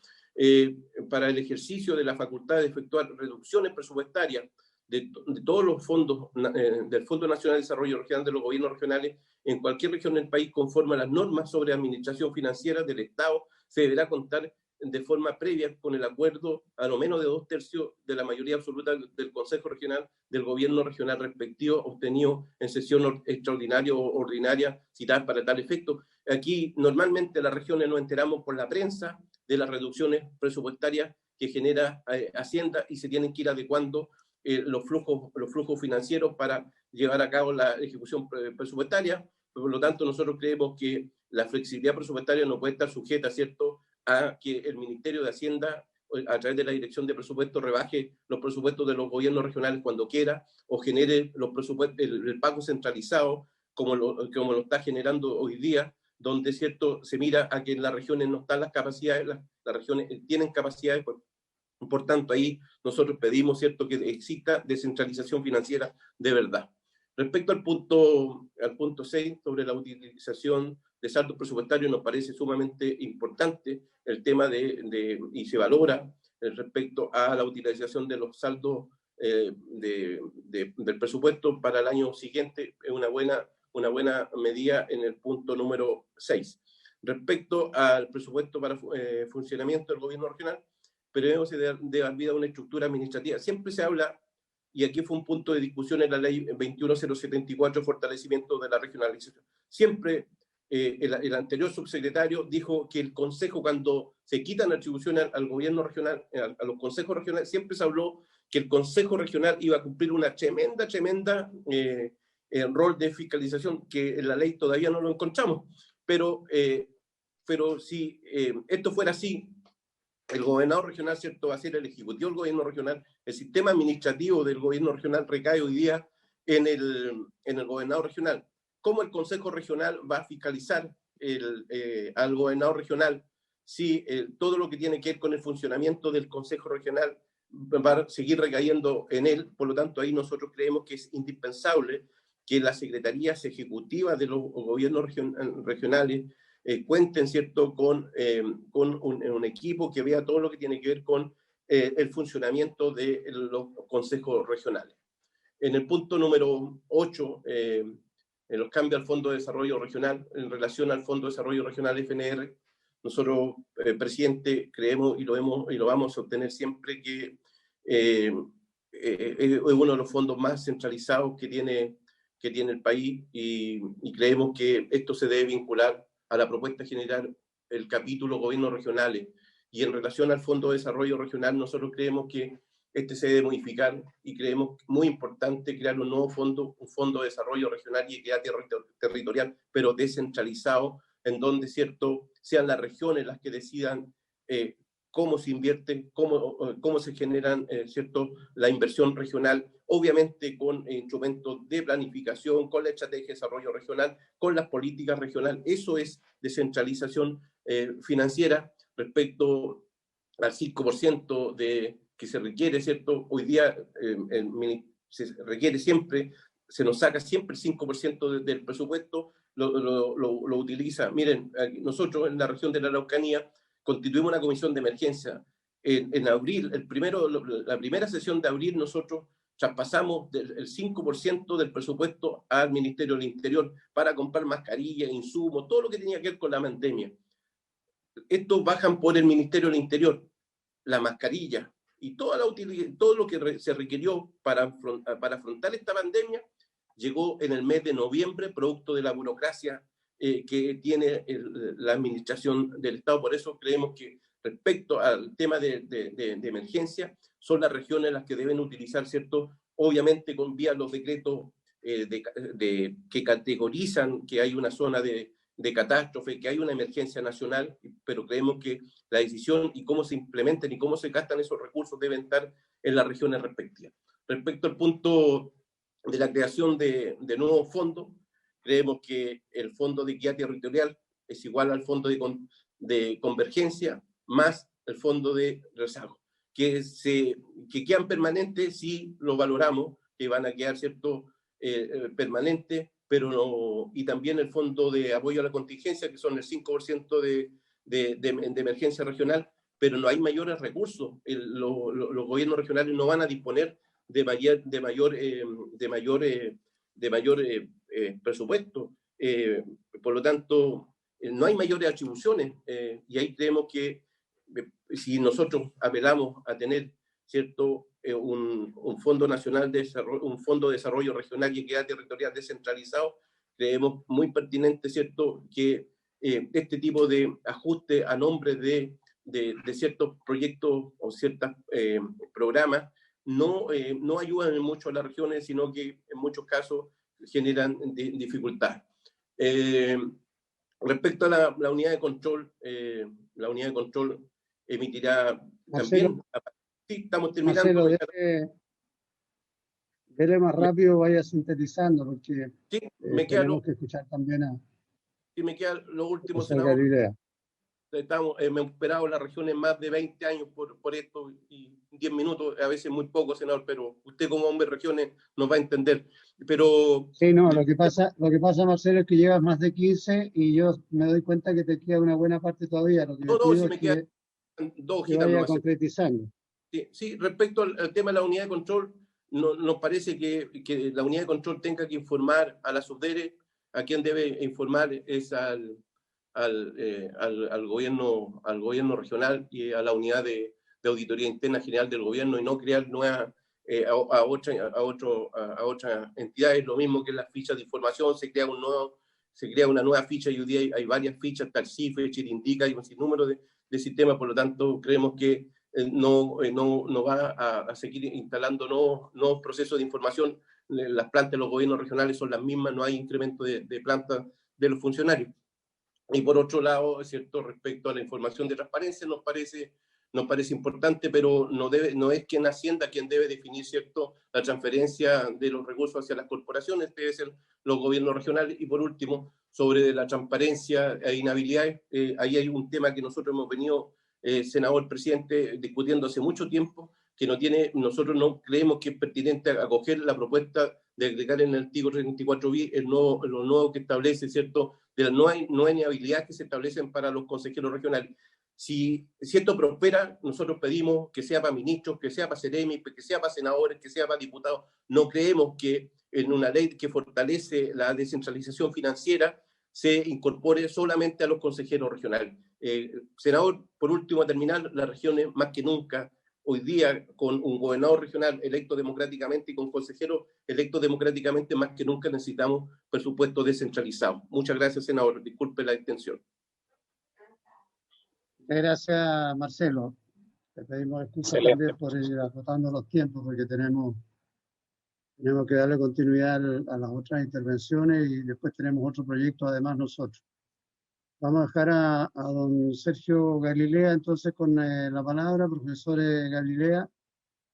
Speaker 6: para el ejercicio de la facultad de efectuar reducciones presupuestarias de todos los fondos del Fondo Nacional de Desarrollo Regional de los gobiernos regionales en cualquier región del país, conforme a las normas sobre administración financiera del Estado, se deberá contar de forma previa con el acuerdo a lo menos de 2/3 de la mayoría absoluta del Consejo Regional del gobierno regional respectivo, obtenido en sesión extraordinaria o ordinaria citada para tal efecto. Aquí normalmente las regiones nos enteramos por la prensa de las reducciones presupuestarias que genera Hacienda y se tienen que ir adecuando los flujos financieros para llevar a cabo la ejecución presupuestaria. Por lo tanto, nosotros creemos que la flexibilidad presupuestaria no puede estar sujeta, ¿cierto?, a que el Ministerio de Hacienda, a través de la Dirección de Presupuestos, rebaje los presupuestos de los gobiernos regionales cuando quiera, o genere los presupuestos, el pago centralizado, como lo está generando hoy día, donde, ¿cierto?, se mira a que en las regiones no están las capacidades, las regiones tienen capacidades. Por tanto, ahí nosotros pedimos, ¿cierto?, que exista descentralización financiera de verdad. Respecto al punto 6, sobre la utilización de saldos presupuestarios, nos parece sumamente importante el tema y se valora respecto a la utilización de los saldos del presupuesto para el año siguiente. Es una buena medida en el punto número 6. Respecto al presupuesto para funcionamiento del gobierno regional, pero se debe dar vida a una estructura administrativa. Siempre se habla, y aquí fue un punto de discusión en la ley 21074, fortalecimiento de la regionalización. Siempre el anterior subsecretario dijo que el Consejo, cuando se quitan atribuciones al gobierno regional, a los consejos regionales, siempre se habló que el Consejo Regional iba a cumplir una tremenda rol de fiscalización, que en la ley todavía no lo encontramos. Pero si esto fuera así, el gobernador regional, ¿cierto?, va a ser el ejecutivo del gobierno regional. El sistema administrativo del gobierno regional recae hoy día en el gobernador regional. ¿Cómo el Consejo Regional va a fiscalizar al gobernador regional si todo lo que tiene que ver con el funcionamiento del Consejo Regional va a seguir recayendo en él? Por lo tanto, ahí nosotros creemos que es indispensable que las secretarías ejecutivas de los gobiernos regionales cuenten, ¿cierto?, con un equipo que vea todo lo que tiene que ver con el funcionamiento de los consejos regionales. En el punto número 8, en los cambios al Fondo de Desarrollo Regional, en relación al Fondo de Desarrollo Regional FNR, nosotros, presidente, creemos y lo vamos a obtener siempre, que es uno de los fondos más centralizados que tiene el país, y creemos que esto se debe vincular a la propuesta general el capítulo gobiernos regionales. Y en relación al Fondo de Desarrollo Regional, nosotros creemos que se debe modificar y creemos muy importante crear un nuevo fondo, un Fondo de Desarrollo Regional y Equidad Territorial, pero descentralizado, en donde, ¿cierto?, sean las regiones las que decidan cómo se invierte, cómo se generan, ¿cierto?, la inversión regional, obviamente con instrumentos de planificación, con la estrategia de desarrollo regional, con las políticas regionales. Eso es descentralización financiera. Respecto al 5% que se requiere, ¿cierto? Hoy día se requiere siempre, se nos saca siempre el 5% del presupuesto, lo utiliza. Miren, nosotros en la región de la Araucanía constituimos una comisión de emergencia. En abril, la primera sesión de abril, nosotros traspasamos el 5% del presupuesto al Ministerio del Interior para comprar mascarillas, insumos, todo lo que tenía que ver con la pandemia. Estos bajan por el Ministerio del Interior, la mascarilla, y todo lo que se requirió para afrontar esta pandemia llegó en el mes de noviembre, producto de la burocracia que tiene la administración del Estado. Por eso creemos que respecto al tema de emergencia, son las regiones las que deben utilizar, ¿cierto? Obviamente con vía los decretos que categorizan que hay una zona de catástrofe, que hay una emergencia nacional, pero creemos que la decisión y cómo se implementan y cómo se gastan esos recursos deben estar en las regiones respectivas. Respecto al punto de la creación de nuevos fondos, creemos que el Fondo de Equidad Territorial es igual al Fondo de Convergencia más el Fondo de Rezago, que quedan permanentes si lo valoramos, que van a quedar, ¿cierto?, permanentes, pero no, y también el Fondo de Apoyo a la Contingencia, que son el 5% de emergencia regional, pero no hay mayores recursos. Los gobiernos regionales no van a disponer de mayor presupuesto. Por lo tanto, no hay mayores atribuciones, y ahí creemos que si nosotros apelamos a tener, ¿cierto?, un Fondo Nacional de Desarrollo, un Fondo de Desarrollo Regional y Equidad Territorial descentralizado, creemos muy pertinente, ¿cierto?, que este tipo de ajuste a nombre de ciertos proyectos o ciertos programas no ayudan mucho a las regiones, sino que en muchos casos generan dificultad. Respecto a la unidad de control, emitirá
Speaker 2: Marcelo,
Speaker 6: también. Sí, estamos terminando.
Speaker 2: Marcelo, dele más rápido, vaya sintetizando, porque
Speaker 6: sí,
Speaker 2: tenemos que escuchar también a
Speaker 6: me queda lo último,
Speaker 2: senador Galilea.
Speaker 6: Me han esperado las regiones más de 20 años por esto, y 10 minutos, a veces muy poco, senador, pero usted como hombre de regiones nos va a entender. Pero
Speaker 2: sí, no, lo que pasa, Marcelo, es que llevas más de 15 y yo me doy cuenta que te queda una buena parte todavía. Lo que
Speaker 6: no,
Speaker 2: pido
Speaker 6: si
Speaker 2: es
Speaker 6: me
Speaker 2: que
Speaker 6: quedan 2
Speaker 2: que
Speaker 6: hojitas
Speaker 2: vaya
Speaker 6: nomás.
Speaker 2: concretizando.
Speaker 6: Sí, respecto al tema de la unidad de control, nos parece que la unidad de control tenga que informar a la subdere. A quien debe informar es al gobierno regional y a la unidad de auditoría interna general del gobierno, y no crear nuevas a otras entidades. Lo mismo que las fichas de información, se crea una nueva ficha, y hoy día hay varias fichas, Tarcife, Chirindica y un sinnúmero de sistemas. Por lo tanto, creemos que no va a seguir instalando nuevos procesos de información. Las plantas de los gobiernos regionales son las mismas, no hay incremento de plantas de los funcionarios. Y por otro lado, es cierto, respecto a la información de transparencia, nos parece importante, pero no es quien Hacienda quien debe definir, cierto, la transferencia de los recursos hacia las corporaciones, debe ser los gobiernos regionales. Y por último, sobre la transparencia e inhabilidades, ahí hay un tema que nosotros hemos venido, senador presidente, discutiendo hace mucho tiempo, que nosotros no creemos que es pertinente acoger la propuesta de agregar en el artículo 34 bis lo nuevo que establece, ¿cierto?, de la no inhabilidad que se establecen para los consejeros regionales. Si esto prospera, nosotros pedimos que sea para ministros, que sea para seremi, que sea para senadores, que sea para diputados. No creemos que en una ley que fortalece la descentralización financiera se incorpore solamente a los consejeros regionales. Senador, por último, a terminar, las regiones más que nunca, hoy día, con un gobernador regional electo democráticamente y con consejeros electos democráticamente, más que nunca necesitamos presupuestos descentralizados. Muchas gracias, senador. Disculpe la extensión.
Speaker 2: Gracias, Marcelo. Te pedimos disculpas también por ir agotando los tiempos, porque tenemos que darle continuidad a las otras intervenciones y después tenemos otro proyecto además nosotros. Vamos a dejar a don Sergio Galilea entonces con la palabra. Profesor Galilea,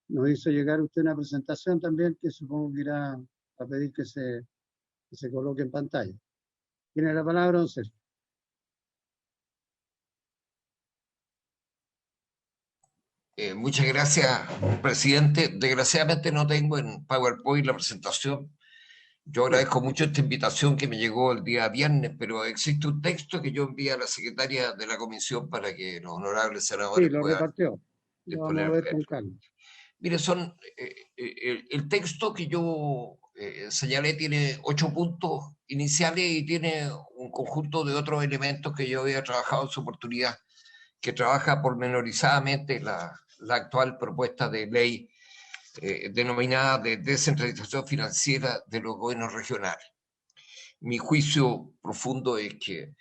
Speaker 2: nos hizo llegar usted una presentación también que supongo que irá a pedir que se coloque en pantalla. Tiene la palabra, don Sergio.
Speaker 5: Muchas gracias, presidente. Desgraciadamente no tengo en PowerPoint la presentación. Yo agradezco mucho esta invitación que me llegó el día viernes, pero existe un texto que yo envié a la secretaria de la comisión para que los honorables senadores
Speaker 2: lo
Speaker 5: puedan...
Speaker 2: repartió. Lo vamos a ver con calma.
Speaker 5: Mire, el texto que yo señalé tiene 8 puntos iniciales y tiene un conjunto de otros elementos que yo había trabajado en su oportunidad, que trabaja pormenorizadamente la la actual propuesta de ley denominada de descentralización financiera de los gobiernos regionales. Mi juicio profundo es que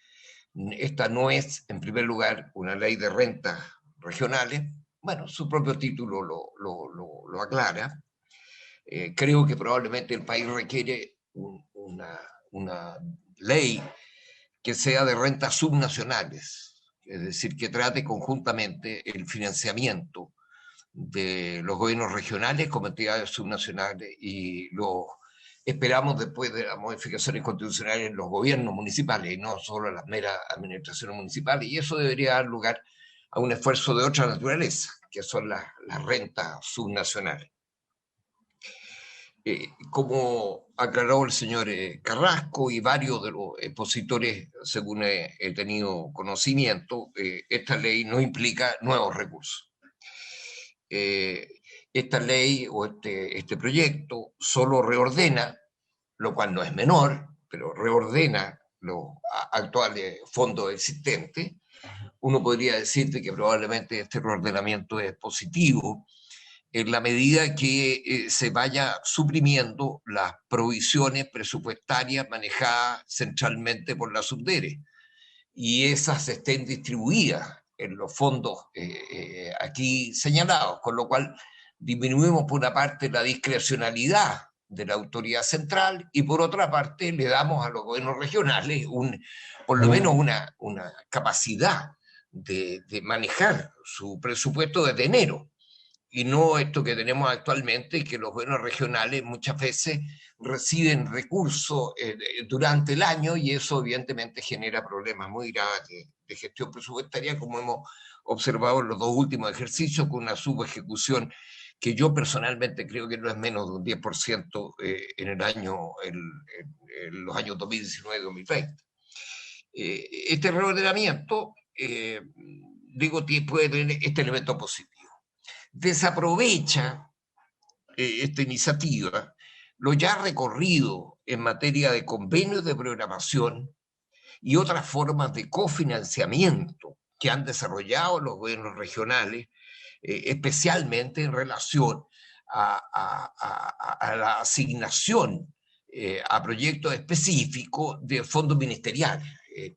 Speaker 5: esta no es, en primer lugar, una ley de rentas regionales. Bueno, su propio título lo aclara. Creo que probablemente el país requiere una ley que sea de rentas subnacionales, es decir, que trate conjuntamente el financiamiento de los gobiernos regionales como entidades subnacionales, y lo esperamos después de las modificaciones constitucionales en los gobiernos municipales y no solo en las meras administraciones municipales, y eso debería dar lugar a un esfuerzo de otra naturaleza, que son las rentas subnacionales. Como aclaró el señor Carrasco y varios de los expositores, según he tenido conocimiento, esta ley no implica nuevos recursos. Esta ley o este proyecto solo reordena, lo cual no es menor, pero reordena los actuales fondos existentes. Uno podría decirte que probablemente este reordenamiento es positivo en la medida que se vaya suprimiendo las provisiones presupuestarias manejadas centralmente por la Subdere, y esas estén distribuidas en los fondos aquí señalados, con lo cual disminuimos por una parte la discrecionalidad de la autoridad central y por otra parte le damos a los gobiernos regionales por lo menos una capacidad de manejar su presupuesto desde enero, y no esto que tenemos actualmente, que los gobiernos regionales muchas veces reciben recursos durante el año, y eso evidentemente genera problemas muy graves de gestión presupuestaria, como hemos observado en los dos últimos ejercicios, con una subejecución que yo personalmente creo que no es menos de un 10% en los años 2019 y 2020. Este reordenamiento, digo, puede tener este elemento positivo. Desaprovecha esta iniciativa lo ya recorrido en materia de convenios de programación y otras formas de cofinanciamiento que han desarrollado los gobiernos regionales, especialmente en relación a la asignación a proyectos específicos de fondos ministeriales.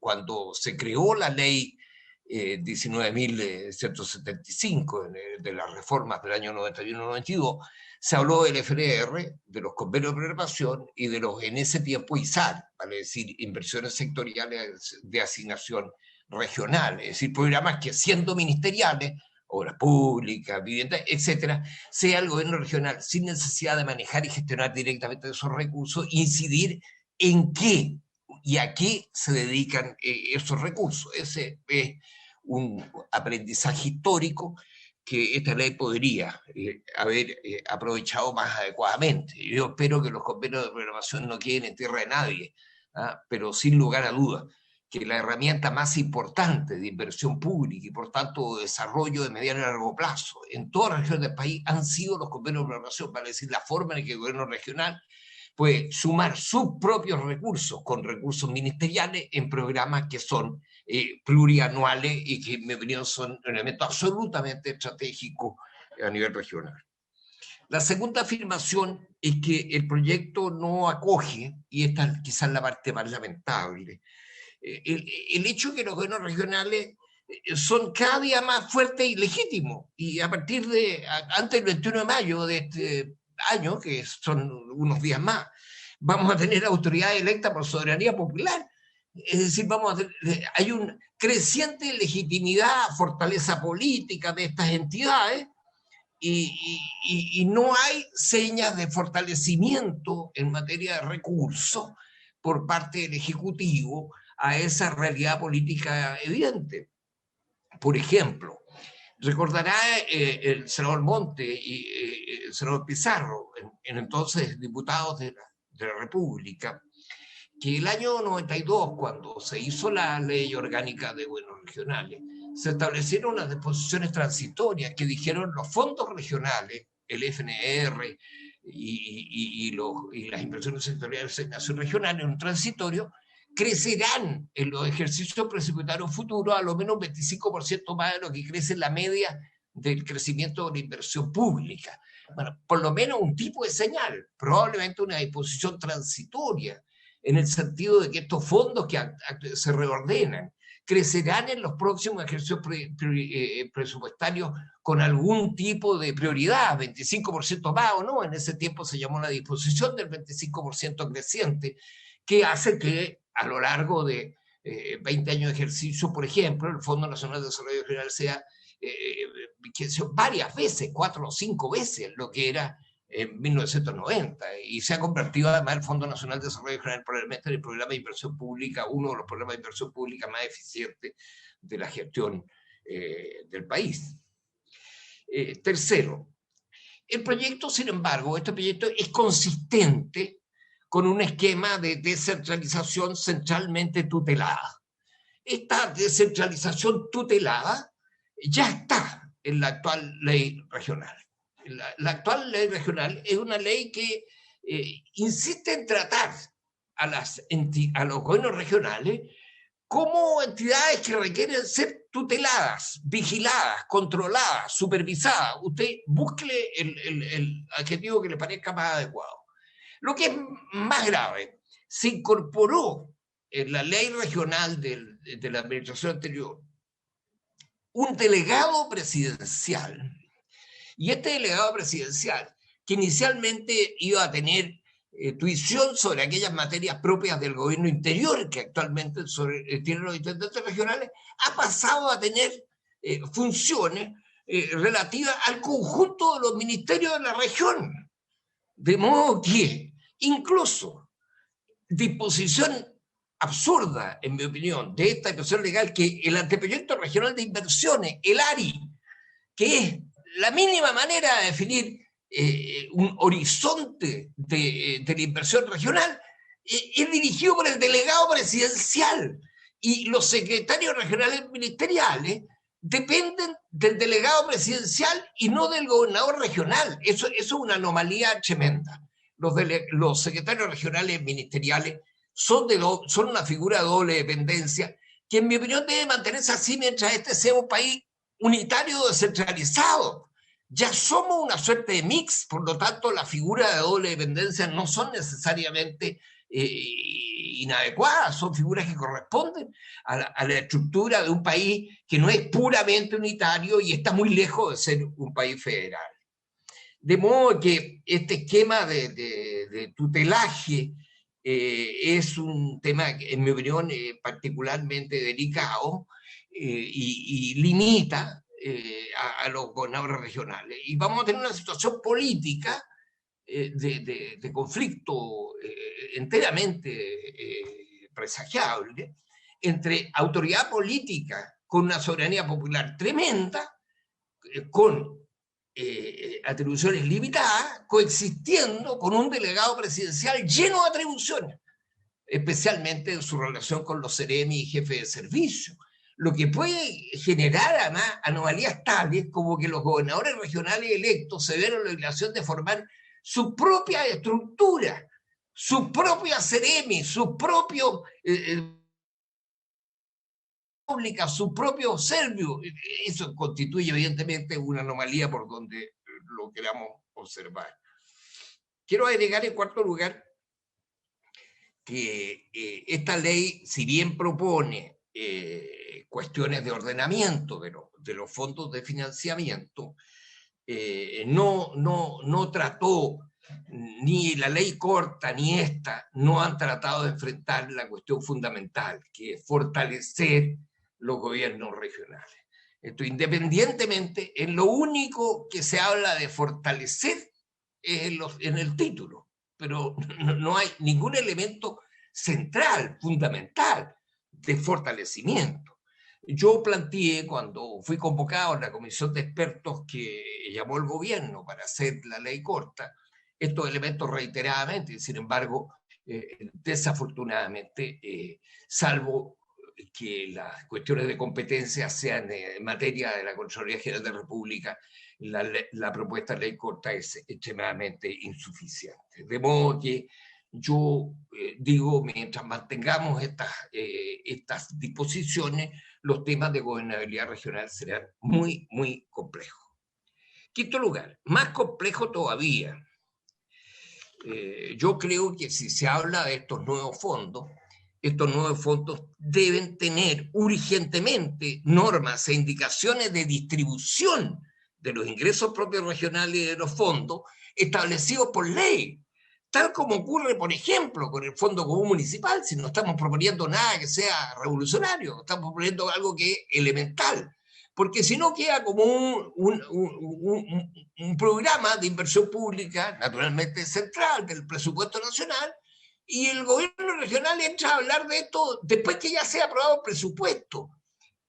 Speaker 5: Cuando se creó la ley 19.175 de las reformas del año 91-92, se habló del FNR, de los convenios de programación y de los, en ese tiempo, ISAR, vale decir, inversiones sectoriales de asignación regional, es decir, programas que, siendo ministeriales, obras públicas, viviendas, etcétera, sea el gobierno regional, sin necesidad de manejar y gestionar directamente esos recursos, incidir en qué y a qué se dedican esos recursos. Ese es un aprendizaje histórico que esta ley podría haber aprovechado más adecuadamente. Yo espero que los convenios de programación no queden en tierra de nadie, pero sin lugar a dudas que la herramienta más importante de inversión pública y por tanto de desarrollo de mediano y largo plazo en todas las regiones del país han sido los convenios de programación, para decir la forma en que el gobierno regional puede sumar sus propios recursos con recursos ministeriales en programas que son plurianuales y que, en mi opinión, son un elemento absolutamente estratégico a nivel regional. La segunda afirmación es que el proyecto no acoge, y esta es quizás la parte más lamentable, el hecho de que los gobiernos regionales son cada día más fuertes y legítimos, y a partir de antes del 21 de mayo de este año, que son unos días más, vamos a tener autoridades electas por soberanía popular. Es decir, hay una creciente legitimidad, fortaleza política de estas entidades, y no hay señas de fortalecimiento en materia de recursos por parte del Ejecutivo a esa realidad política evidente. Por ejemplo, recordará el senador Monte y el senador Pizarro, en entonces diputados de la República, que el año 92, cuando se hizo la ley orgánica de gobiernos regionales, se establecieron unas disposiciones transitorias que dijeron los fondos regionales, el FNR y las inversiones sectoriales de asignación regional en un transitorio, crecerán en los ejercicios presupuestarios futuros a lo menos 25% más de lo que crece la media del crecimiento de la inversión pública. Bueno, por lo menos un tipo de señal, probablemente una disposición transitoria, en el sentido de que estos fondos que se reordenan crecerán en los próximos ejercicios presupuestarios con algún tipo de prioridad, 25% más o no. En ese tiempo se llamó la disposición del 25% creciente, que hace que a lo largo de 20 años de ejercicio, por ejemplo, el Fondo Nacional de Desarrollo Regional sea varias veces, 4 o 5 veces lo que era en 1990, y se ha convertido además el Fondo Nacional de Desarrollo Regional probablemente en el programa de inversión pública, uno de los programas de inversión pública más eficientes de la gestión del país. Tercero, el proyecto, sin embargo, este proyecto es consistente con un esquema de descentralización centralmente tutelada. Esta descentralización tutelada ya está en la actual ley regional. La actual ley regional es una ley que insiste en tratar a los gobiernos regionales como entidades que requieren ser tuteladas, vigiladas, controladas, supervisadas. Usted búsquele el adjetivo que le parezca más adecuado. Lo que es más grave, se incorporó en la ley regional de la administración anterior un delegado presidencial. Y este delegado presidencial, que inicialmente iba a tener tuición sobre aquellas materias propias del gobierno interior, que actualmente tienen los intendentes regionales, ha pasado a tener funciones relativas al conjunto de los ministerios de la región. De modo que, incluso, disposición absurda, en mi opinión, de esta disposición legal, que el anteproyecto regional de inversiones, el ARI, que es la mínima manera de definir un horizonte de la inversión regional, es dirigido por el delegado presidencial, y los secretarios regionales ministeriales dependen del delegado presidencial y no del gobernador regional. Eso es una anomalía tremenda. Los secretarios regionales ministeriales son una figura de doble dependencia, que en mi opinión debe mantenerse así mientras este sea un país unitario descentralizado. Ya somos una suerte de mix, por lo tanto las figuras de doble dependencia no son necesariamente inadecuadas, son figuras que corresponden a la estructura de un país que no es puramente unitario y está muy lejos de ser un país federal. De modo que este esquema de tutelaje es un tema, en mi opinión, particularmente delicado y limita a los gobernadores regionales. Y vamos a tener una situación política de conflicto enteramente presagiable entre autoridad política con una soberanía popular tremenda, con atribuciones limitadas, coexistiendo con un delegado presidencial lleno de atribuciones, especialmente en su relación con los seremi y jefes de servicio, lo que puede generar además anomalías tales como que los gobernadores regionales electos se ven en la obligación de formar su propia estructura, su propia seremi, su propio pública, su propio servio. Eso constituye evidentemente una anomalía por donde lo queramos observar. Quiero agregar en cuarto lugar que esta ley, si bien propone cuestiones de ordenamiento de los fondos de financiamiento, no trató, ni la ley corta ni esta, no han tratado de enfrentar la cuestión fundamental, que es fortalecer los gobiernos regionales. Esto, independientemente, en lo único que se habla de fortalecer es en el título, pero no hay ningún elemento central, fundamental, de fortalecimiento. Yo planteé, cuando fui convocado a la comisión de expertos que llamó el gobierno para hacer la ley corta, estos elementos reiteradamente, y sin embargo, desafortunadamente, salvo que las cuestiones de competencia sean en materia de la Contraloría General de la República, la propuesta de ley corta es extremadamente insuficiente. De modo que yo digo, mientras mantengamos estas disposiciones, los temas de gobernabilidad regional serán muy, muy complejos. Quinto lugar, más complejo todavía. Yo creo que si se habla de estos nuevos fondos deben tener urgentemente normas e indicaciones de distribución de los ingresos propios regionales y de los fondos establecidos por ley, tal como ocurre, por ejemplo, con el Fondo Común Municipal. Si no estamos proponiendo nada que sea revolucionario, estamos proponiendo algo que es elemental, porque si no queda como un programa de inversión pública, naturalmente central, del presupuesto nacional, y el gobierno regional entra a hablar de esto después que ya se ha aprobado el presupuesto.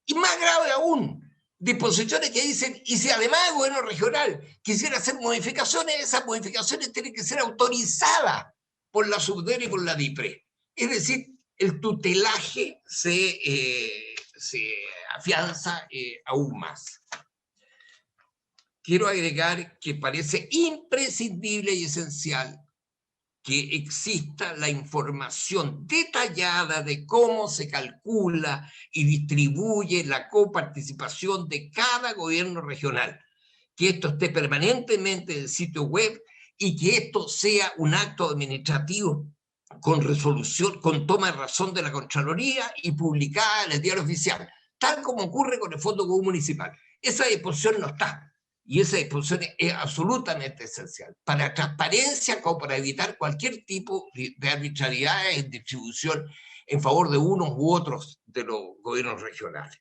Speaker 5: Y más grave aún, disposiciones que dicen, y si además el gobierno regional quisiera hacer modificaciones, esas modificaciones tienen que ser autorizadas por la Subdere y por la DIPRE. Es decir, el tutelaje se afianza aún más. Quiero agregar que parece imprescindible y esencial que exista la información detallada de cómo se calcula y distribuye la coparticipación de cada gobierno regional, que esto esté permanentemente en el sitio web y que esto sea un acto administrativo con resolución, con toma de razón de la Contraloría y publicada en el Diario Oficial, tal como ocurre con el Fondo Común Municipal. Esa disposición no está. Y esa disposición es absolutamente esencial para transparencia, como para evitar cualquier tipo de arbitrariedad en distribución en favor de unos u otros de los gobiernos regionales.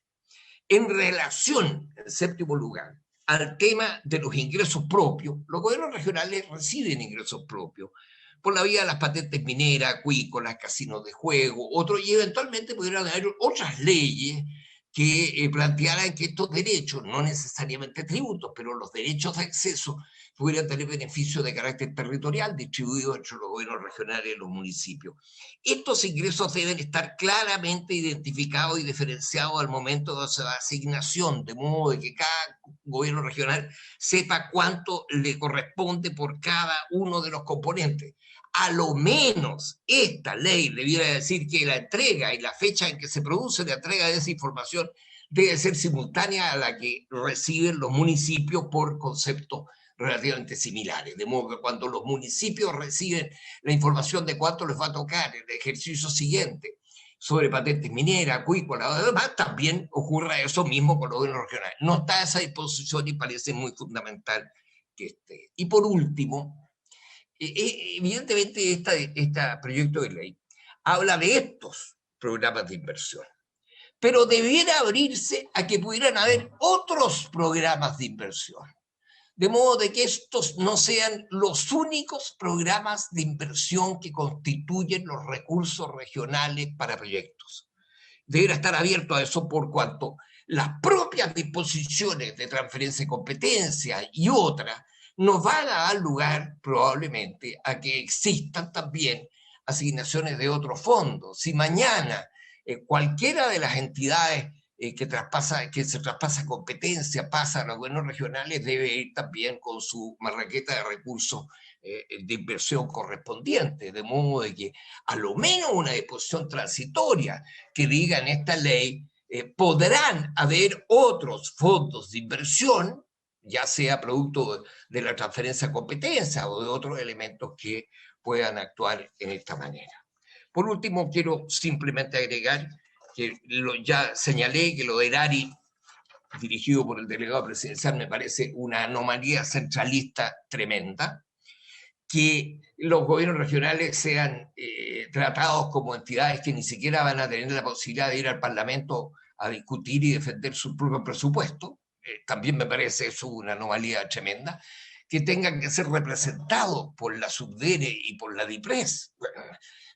Speaker 5: En relación, en séptimo lugar, al tema de los ingresos propios, los gobiernos regionales reciben ingresos propios por la vía de las patentes mineras, acuícolas, casinos de juego, otros, y eventualmente pudieran haber otras leyes que plantearan que estos derechos, no necesariamente tributos, pero los derechos de acceso, pudieran tener beneficios de carácter territorial distribuidos entre los gobiernos regionales y los municipios. Estos ingresos deben estar claramente identificados y diferenciados al momento de su asignación, de modo de que cada gobierno regional sepa cuánto le corresponde por cada uno de los componentes. A lo menos esta ley debiera decir que la entrega y la fecha en que se produce la entrega de esa información debe ser simultánea a la que reciben los municipios por conceptos relativamente similares. De modo que cuando los municipios reciben la información de cuánto les va a tocar en el ejercicio siguiente sobre patentes mineras, acuícolas, además también ocurra eso mismo con los gobiernos regionales. No está esa disposición y parece muy fundamental que esté. Y por último, evidentemente este proyecto de ley habla de estos programas de inversión, pero debiera abrirse a que pudieran haber otros programas de inversión, de modo de que estos no sean los únicos programas de inversión que constituyen los recursos regionales para proyectos. Debiera estar abierto a eso por cuanto las propias disposiciones de transferencia de competencia y otras nos van a dar lugar probablemente a que existan también asignaciones de otros fondos. Si mañana cualquiera de las entidades que se traspasa competencia pasa a los gobiernos regionales, debe ir también con su marraqueta de recursos de inversión correspondiente, de modo de que a lo menos una disposición transitoria que diga en esta ley podrán haber otros fondos de inversión, ya sea producto de la transferencia de competencia o de otros elementos que puedan actuar en esta manera. Por último, quiero simplemente agregar que ya señalé que lo del ARI, dirigido por el delegado presidencial, me parece una anomalía centralista tremenda, que los gobiernos regionales sean tratados como entidades que ni siquiera van a tener la posibilidad de ir al Parlamento a discutir y defender su propio presupuesto. También me parece eso una anomalía tremenda, que tengan que ser representados por la Subdere y por la DIPRES.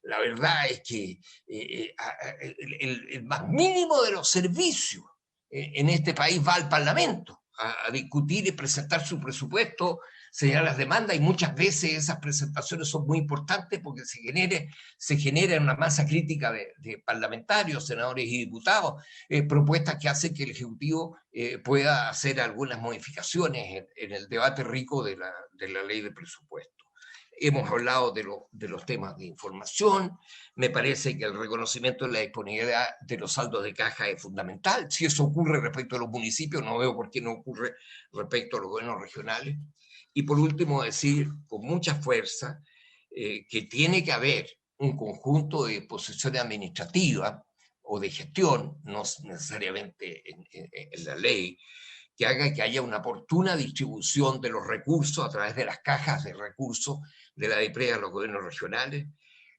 Speaker 5: La verdad es que el más mínimo de los servicios en este país va al Parlamento a discutir y presentar su presupuesto, señalar las demandas, y muchas veces esas presentaciones son muy importantes porque se genera una masa crítica de parlamentarios, senadores y diputados, propuestas que hacen que el Ejecutivo pueda hacer algunas modificaciones en el debate rico de la ley de presupuesto. hemos hablado de los temas de información, me parece que el reconocimiento de la disponibilidad de los saldos de caja es fundamental. Si eso ocurre respecto a los municipios, no veo por qué no ocurre respecto a los gobiernos regionales. Y por último, decir con mucha fuerza que tiene que haber un conjunto de disposiciones administrativas o de gestión, no necesariamente en la ley, que haga que haya una oportuna distribución de los recursos a través de las cajas de recursos de la DIPREA a los gobiernos regionales,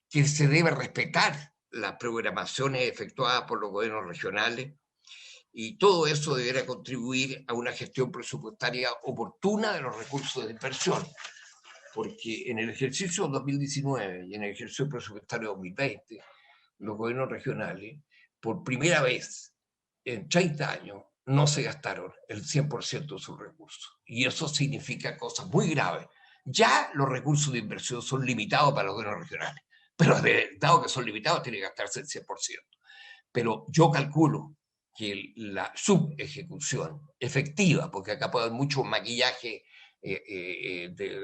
Speaker 5: que se debe respetar las programaciones efectuadas por los gobiernos regionales, y todo eso deberá contribuir a una gestión presupuestaria oportuna de los recursos de inversión, porque en el ejercicio 2019 y en el ejercicio presupuestario 2020, los gobiernos regionales, por primera vez en 30 años, no se gastaron el 100% de sus recursos. Y eso significa cosas muy graves. Ya los recursos de inversión son limitados para los gobiernos regionales, pero dado que son limitados, tiene que gastarse el 100%. Pero yo calculo que la subejecución efectiva, porque acá puede haber mucho maquillaje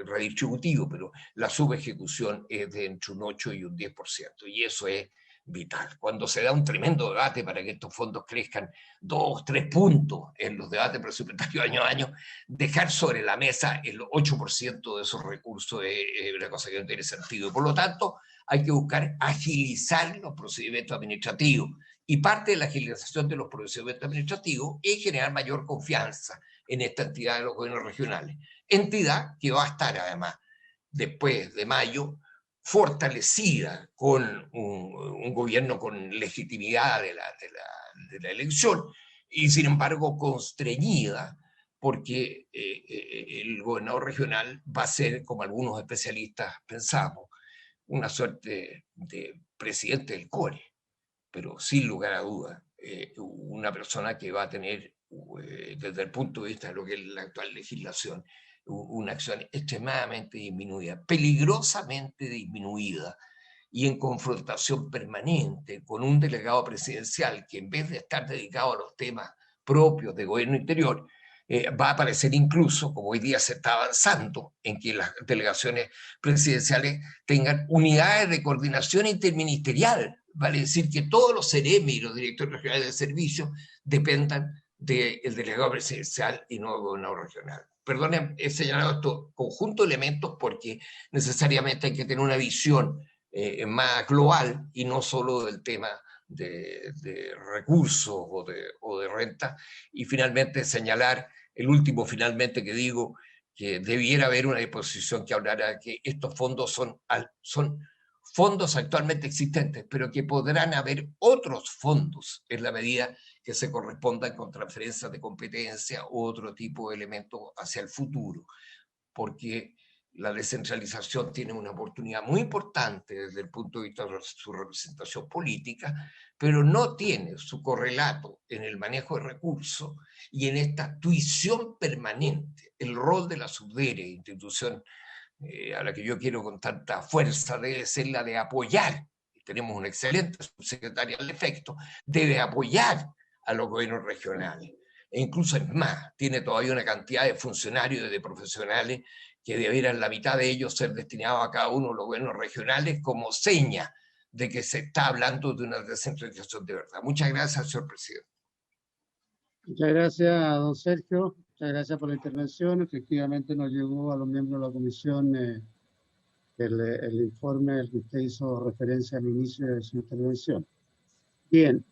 Speaker 5: redistributivo, pero la subejecución es de entre un 8 y un 10%, y eso es vital. Cuando se da un tremendo debate para que estos fondos crezcan 2, 3 puntos en los debates presupuestarios año a año, dejar sobre la mesa el 8% de esos recursos es una cosa que no tiene sentido. Por lo tanto, hay que buscar agilizar los procedimientos administrativos, y parte de la agilización de los procedimientos administrativos es generar mayor confianza en esta entidad de los gobiernos regionales. Entidad que va a estar además, después de mayo, fortalecida con un gobierno con legitimidad de la elección, y sin embargo constreñida porque el gobernador regional va a ser, como algunos especialistas pensamos, una suerte de presidente del CORE, pero sin lugar a dudas, una persona que va a tener, desde el punto de vista de lo que es la actual legislación, una acción extremadamente disminuida, peligrosamente disminuida, y en confrontación permanente con un delegado presidencial que, en vez de estar dedicado a los temas propios de gobierno interior, va a aparecer incluso, como hoy día se está avanzando, en que las delegaciones presidenciales tengan unidades de coordinación interministerial, vale decir que todos los CEREMI y los directores regionales de servicio dependan del delegado presidencial y no del gobernador regional. Perdonen, he señalado estos conjunto de elementos porque necesariamente hay que tener una visión más global y no solo del tema de recursos o de renta. Y finalmente señalar, el último finalmente que digo, que debiera haber una disposición que hablara de que estos fondos son fondos actualmente existentes, pero que podrán haber otros fondos en la medida que se correspondan con transferencias de competencia u otro tipo de elementos hacia el futuro, porque la descentralización tiene una oportunidad muy importante desde el punto de vista de su representación política, pero no tiene su correlato en el manejo de recursos y en esta tuición permanente. El rol de la subdere, institución a la que yo quiero con tanta fuerza, debe ser la de apoyar. Tenemos una excelente subsecretaria al efecto, debe apoyar a los gobiernos regionales. E incluso es más, tiene todavía una cantidad de funcionarios y de profesionales que debieran la mitad de ellos ser destinados a cada uno de los gobiernos regionales como seña de que se está hablando de una descentralización de verdad. Muchas gracias, señor presidente.
Speaker 2: Muchas gracias, don Sergio. Muchas gracias por la intervención. Efectivamente nos llegó a los miembros de la comisión el informe al que usted hizo referencia al inicio de su intervención. Bien,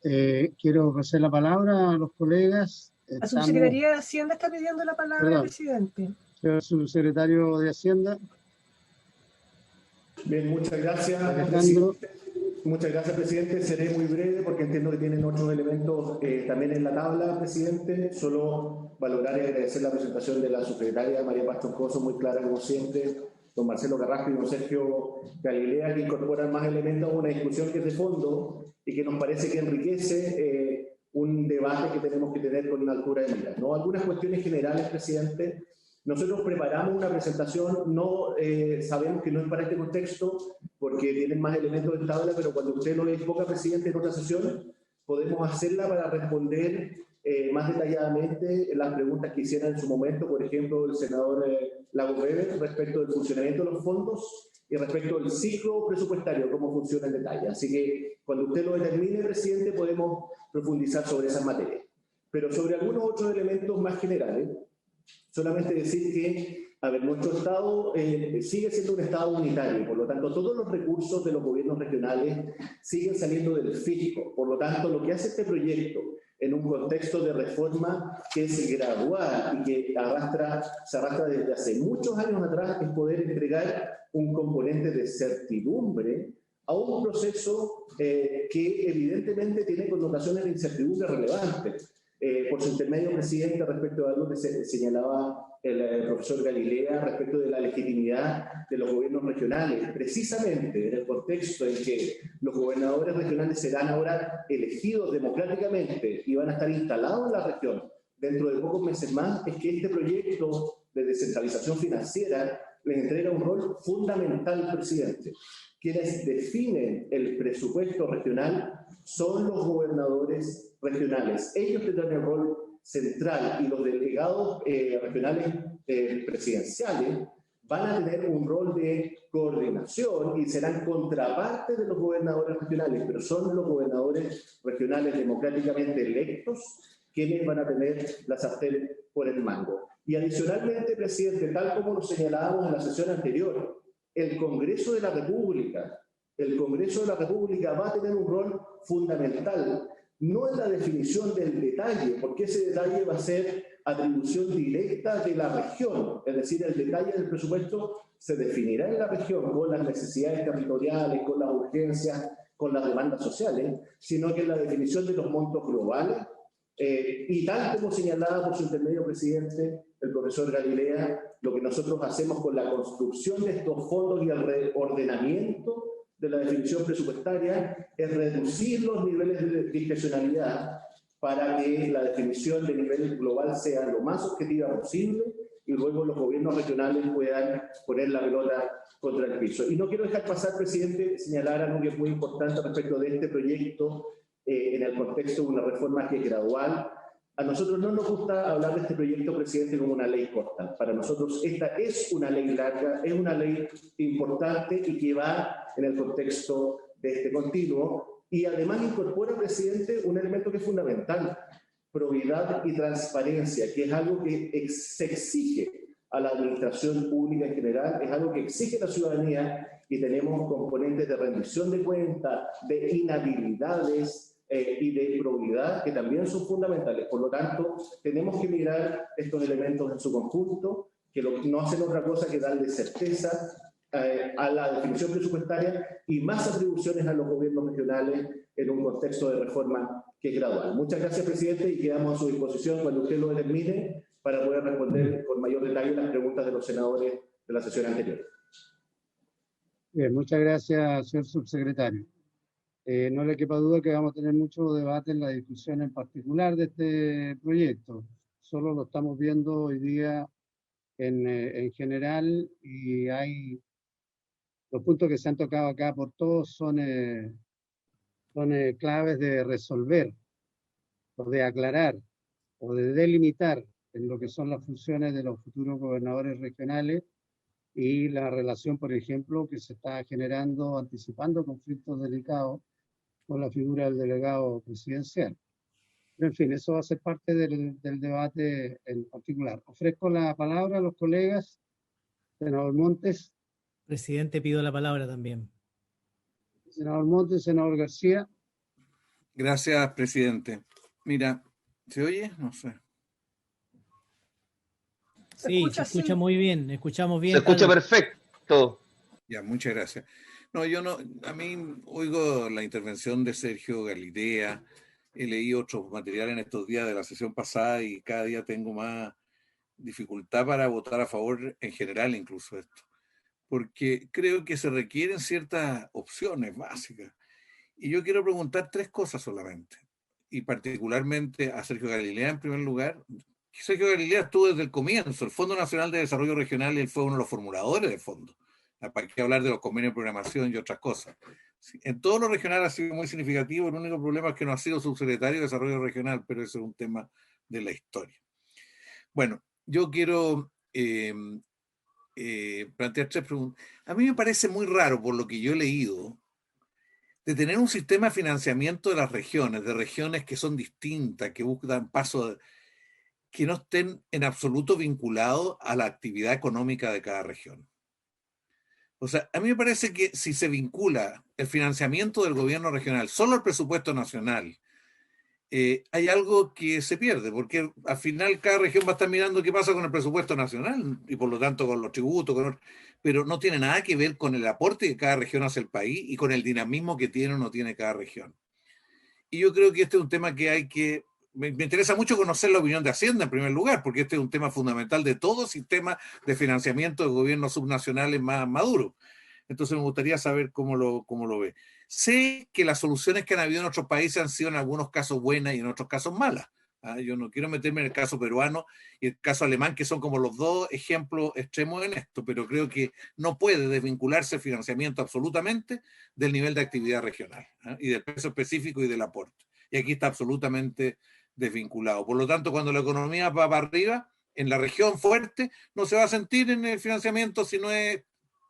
Speaker 2: quiero ofrecer la palabra a los colegas.
Speaker 1: La Subsecretaría de Hacienda está pidiendo la palabra, presidente.
Speaker 2: Señor subsecretario de Hacienda.
Speaker 3: Bien, muchas gracias,
Speaker 2: Alejandro.
Speaker 3: Muchas gracias, presidente. Seré muy breve porque entiendo que tienen otros elementos también en la tabla, presidente. Solo valorar y agradecer la presentación de la subsecretaria María Paz Troncoso, muy clara como siempre, don Marcelo Carrasco y don Sergio Galilea, que incorporan más elementos a una discusión que es de fondo y que nos parece que enriquece un debate que tenemos que tener con una altura de miras, ¿no? Algunas cuestiones generales, presidente. Nosotros preparamos una presentación, no sabemos que no es para este contexto, porque tienen más elementos de tabla, pero cuando usted lo exponga, presidente, en otra sesión, podemos hacerla para responder más detalladamente las preguntas que hiciera en su momento, por ejemplo, el senador Lago Weber, respecto del funcionamiento de los fondos y respecto al ciclo presupuestario, cómo funciona en detalle. Así que cuando usted lo determine, presidente, podemos profundizar sobre esas materias. Pero sobre algunos otros elementos más generales, solamente decir que, a ver, nuestro Estado sigue siendo un Estado unitario, por lo tanto, todos los recursos de los gobiernos regionales siguen saliendo del fisco. Por lo tanto, lo que hace este proyecto en un contexto de reforma que es gradual y que se arrastra desde hace muchos años atrás, es poder entregar un componente de certidumbre a un proceso que evidentemente tiene connotaciones de incertidumbre relevantes. Por su intermedio, presidente, respecto a algo que señalaba el profesor Galilea, respecto de la legitimidad de los gobiernos regionales, precisamente en el contexto en que los gobernadores regionales serán ahora elegidos democráticamente y van a estar instalados en la región dentro de pocos meses más, es que este proyecto de descentralización financiera les entrega un rol fundamental, presidente. Quienes definen el presupuesto regional son los gobernadores regionales. Ellos tendrán el rol central y los delegados regionales presidenciales van a tener un rol de coordinación y serán contraparte de los gobernadores regionales, pero son los gobernadores regionales democráticamente electos quienes van a tener la sartén por el mango. Y adicionalmente, presidente, tal como lo señalábamos en la sesión anterior, el Congreso de la República va a tener un rol fundamental, no en la definición del detalle, porque ese detalle va a ser atribución directa de la región, es decir, el detalle del presupuesto se definirá en la región con las necesidades territoriales, con las urgencias, con las demandas sociales, sino que en la definición de los montos globales, y tal como señalaba por su intermedio, presidente, el profesor Galilea, lo que nosotros hacemos con la construcción de estos fondos y el reordenamiento de la definición presupuestaria es reducir los niveles de discrecionalidad para que la definición de nivel global sea lo más objetiva posible y luego los gobiernos regionales puedan poner la pelota contra el piso. Y no quiero dejar pasar, presidente, señalar algo que es muy importante respecto de este proyecto en el contexto de una reforma que es gradual. A nosotros no nos gusta hablar de este proyecto, presidente, como una ley corta. Para nosotros esta es una ley larga, es una ley importante y que va en el contexto de este continuo. Y además incorpora, presidente, un elemento que es fundamental, probidad y transparencia, que es algo que se exige a la administración pública en general, es algo que exige la ciudadanía y tenemos componentes de rendición de cuentas, de inhabilidades, y de probidad que también son fundamentales. Por lo tanto, tenemos que mirar estos elementos en su conjunto, que no hacen otra cosa que darle certeza a la definición presupuestaria y más atribuciones a los gobiernos regionales en un contexto de reforma que es gradual. Muchas gracias, presidente, y quedamos a su disposición cuando usted lo determine para poder responder con mayor detalle las preguntas de los senadores de la sesión anterior.
Speaker 2: Bien, muchas gracias, señor subsecretario. No le quepa duda que vamos a tener mucho debate en la discusión en particular de este proyecto. Solo lo estamos viendo hoy día en general y hay los puntos que se han tocado acá por todos son claves de resolver o de aclarar o de delimitar en lo que son las funciones de los futuros gobernadores regionales y la relación, por ejemplo, que se está generando, anticipando conflictos delicados con la figura del delegado presidencial. Pero, en fin, eso va a ser parte del debate en particular. Ofrezco la palabra a los colegas. Senador Montes.
Speaker 7: Presidente, pido la palabra también.
Speaker 2: Senador Montes, senador García.
Speaker 8: Gracias, presidente. Mira, ¿se oye? No sé.
Speaker 7: Sí, se escucha muy bien, escuchamos bien.
Speaker 9: Se escucha perfecto.
Speaker 8: Ya, muchas gracias. No, a mí oigo la intervención de Sergio Galilea, he leído otros materiales en estos días de la sesión pasada y cada día tengo más dificultad para votar a favor en general incluso esto, porque creo que se requieren ciertas opciones básicas. Y yo quiero preguntar tres cosas solamente, y particularmente a Sergio Galilea en primer lugar. Sergio Galilea estuvo desde el comienzo, el Fondo Nacional de Desarrollo Regional, y él fue uno de los formuladores del fondo. ¿Para qué hablar de los convenios de programación y otras cosas? En todo lo regional ha sido muy significativo, el único problema es que no ha sido subsecretario de Desarrollo Regional, pero ese es un tema de la historia. Bueno, yo quiero plantear tres preguntas. A mí me parece muy raro, por lo que yo he leído, de tener un sistema de financiamiento de las regiones, de regiones que son distintas, que buscan paso, que no estén en absoluto vinculados a la actividad económica de cada región. O sea, a mí me parece que si se vincula el financiamiento del gobierno regional solo al presupuesto nacional, hay algo que se pierde, porque al final cada región va a estar mirando qué pasa con el presupuesto nacional y por lo tanto con los tributos, pero no tiene nada que ver con el aporte que cada región hace al país y con el dinamismo que tiene o no tiene cada región. Y yo creo que este es un tema que hay que... Me interesa mucho conocer la opinión de Hacienda en primer lugar, porque este es un tema fundamental de todo sistema de financiamiento de gobiernos subnacionales más maduros. Entonces me gustaría saber cómo lo ve. Sé que las soluciones que han habido en otros países han sido en algunos casos buenas y en otros casos malas. Yo no quiero meterme en el caso peruano y el caso alemán, que son como los dos ejemplos extremos en esto, pero creo que no puede desvincularse el financiamiento absolutamente del nivel de actividad regional y del peso específico y del aporte. Y aquí está absolutamente desvinculado. Por lo tanto, cuando la economía va para arriba, en la región fuerte, no se va a sentir en el financiamiento si no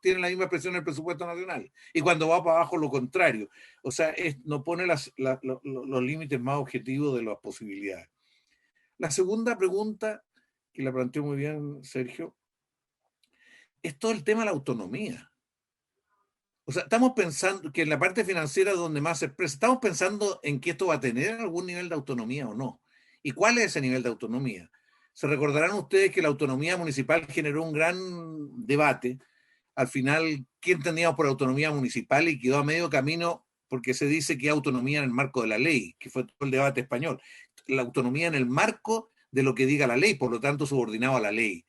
Speaker 8: tiene la misma presión en el presupuesto nacional. Y cuando va para abajo, lo contrario. O sea, no pone los límites más objetivos de las posibilidades. La segunda pregunta, que la planteó muy bien Sergio, es todo el tema de la autonomía. O sea, estamos pensando que en la parte financiera es donde más se expresa, estamos pensando en que esto va a tener algún nivel de autonomía o no. ¿Y cuál es ese nivel de autonomía? Se recordarán ustedes que la autonomía municipal generó un gran debate. Al final, ¿qué entendíamos por autonomía municipal? Y quedó a medio camino porque se dice que hay autonomía en el marco de la ley, que fue todo el debate español. La autonomía en el marco de lo que diga la ley, por lo tanto subordinado a la ley.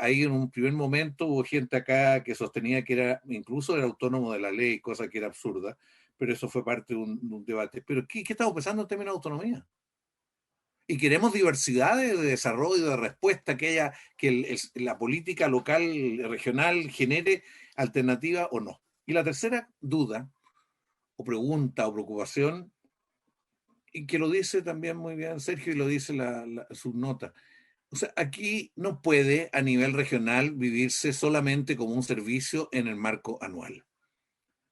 Speaker 8: Ahí en un primer momento hubo gente acá que sostenía que era incluso el autónomo de la ley, cosa que era absurda, pero eso fue parte de un debate. Pero ¿qué estamos pensando en términos de autonomía? Y queremos diversidad de desarrollo, de respuesta, que la política local, regional, genere alternativa o no. Y la tercera duda, o pregunta, o preocupación, y que lo dice también muy bien Sergio y lo dice su nota. O sea, aquí no puede a nivel regional vivirse solamente como un servicio en el marco anual.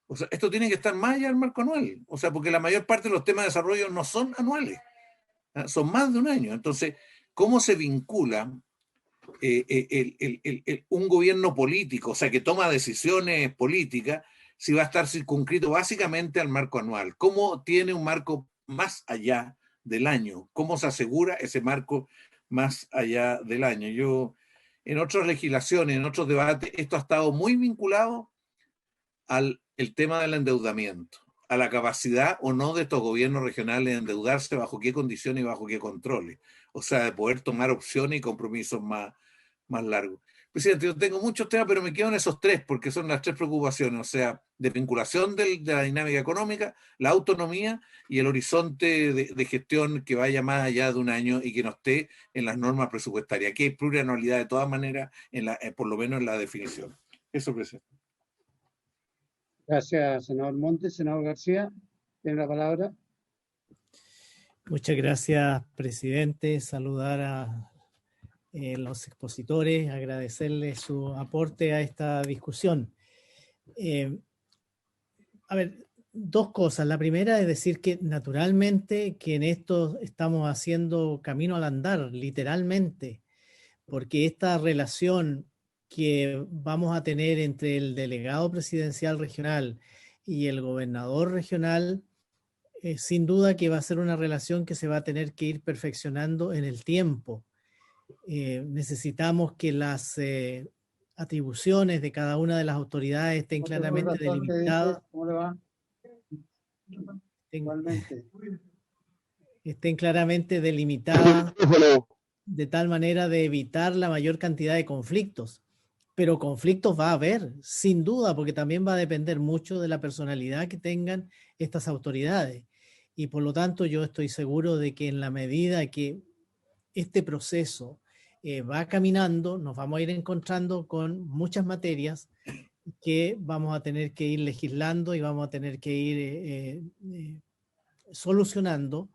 Speaker 8: O sea, esto tiene que estar más allá del marco anual. O sea, porque la mayor parte de los temas de desarrollo no son anuales. Son más de un año. Entonces, ¿cómo se vincula un gobierno político, o sea, que toma decisiones políticas, si va a estar circunscrito básicamente al marco anual? ¿Cómo tiene un marco más allá del año? ¿Cómo se asegura ese marco más allá del año? Yo, en otras legislaciones, en otros debates, esto ha estado muy vinculado al tema del endeudamiento, a la capacidad o no de estos gobiernos regionales de endeudarse, bajo qué condiciones y bajo qué controles. O sea, de poder tomar opciones y compromisos más largos. Presidente, yo tengo muchos temas, pero me quedo en esos tres, porque son las tres preocupaciones, o sea, desvinculación de la dinámica económica, la autonomía y el horizonte de gestión que vaya más allá de un año y que no esté en las normas presupuestarias. Aquí hay plurianualidad de todas maneras, por lo menos en la definición. Eso, presidente.
Speaker 2: Gracias, senador Montes. Senador García, tiene la palabra.
Speaker 7: Muchas gracias, presidente. Saludar a los expositores, agradecerles su aporte a esta discusión. A ver, dos cosas. La primera es decir que naturalmente que en esto estamos haciendo camino al andar, literalmente, porque esta relación que vamos a tener entre el delegado presidencial regional y el gobernador regional, sin duda que va a ser una relación que se va a tener que ir perfeccionando en el tiempo. Necesitamos que las atribuciones de cada una de las autoridades estén claramente delimitadas.
Speaker 2: ¿Cómo le va? Igualmente.
Speaker 7: Estén claramente delimitadas de tal manera de evitar la mayor cantidad de conflictos. Pero conflictos va a haber, sin duda, porque también va a depender mucho de la personalidad que tengan estas autoridades. Y por lo tanto yo estoy seguro de que en la medida que este proceso va caminando, nos vamos a ir encontrando con muchas materias que vamos a tener que ir legislando y vamos a tener que ir solucionando,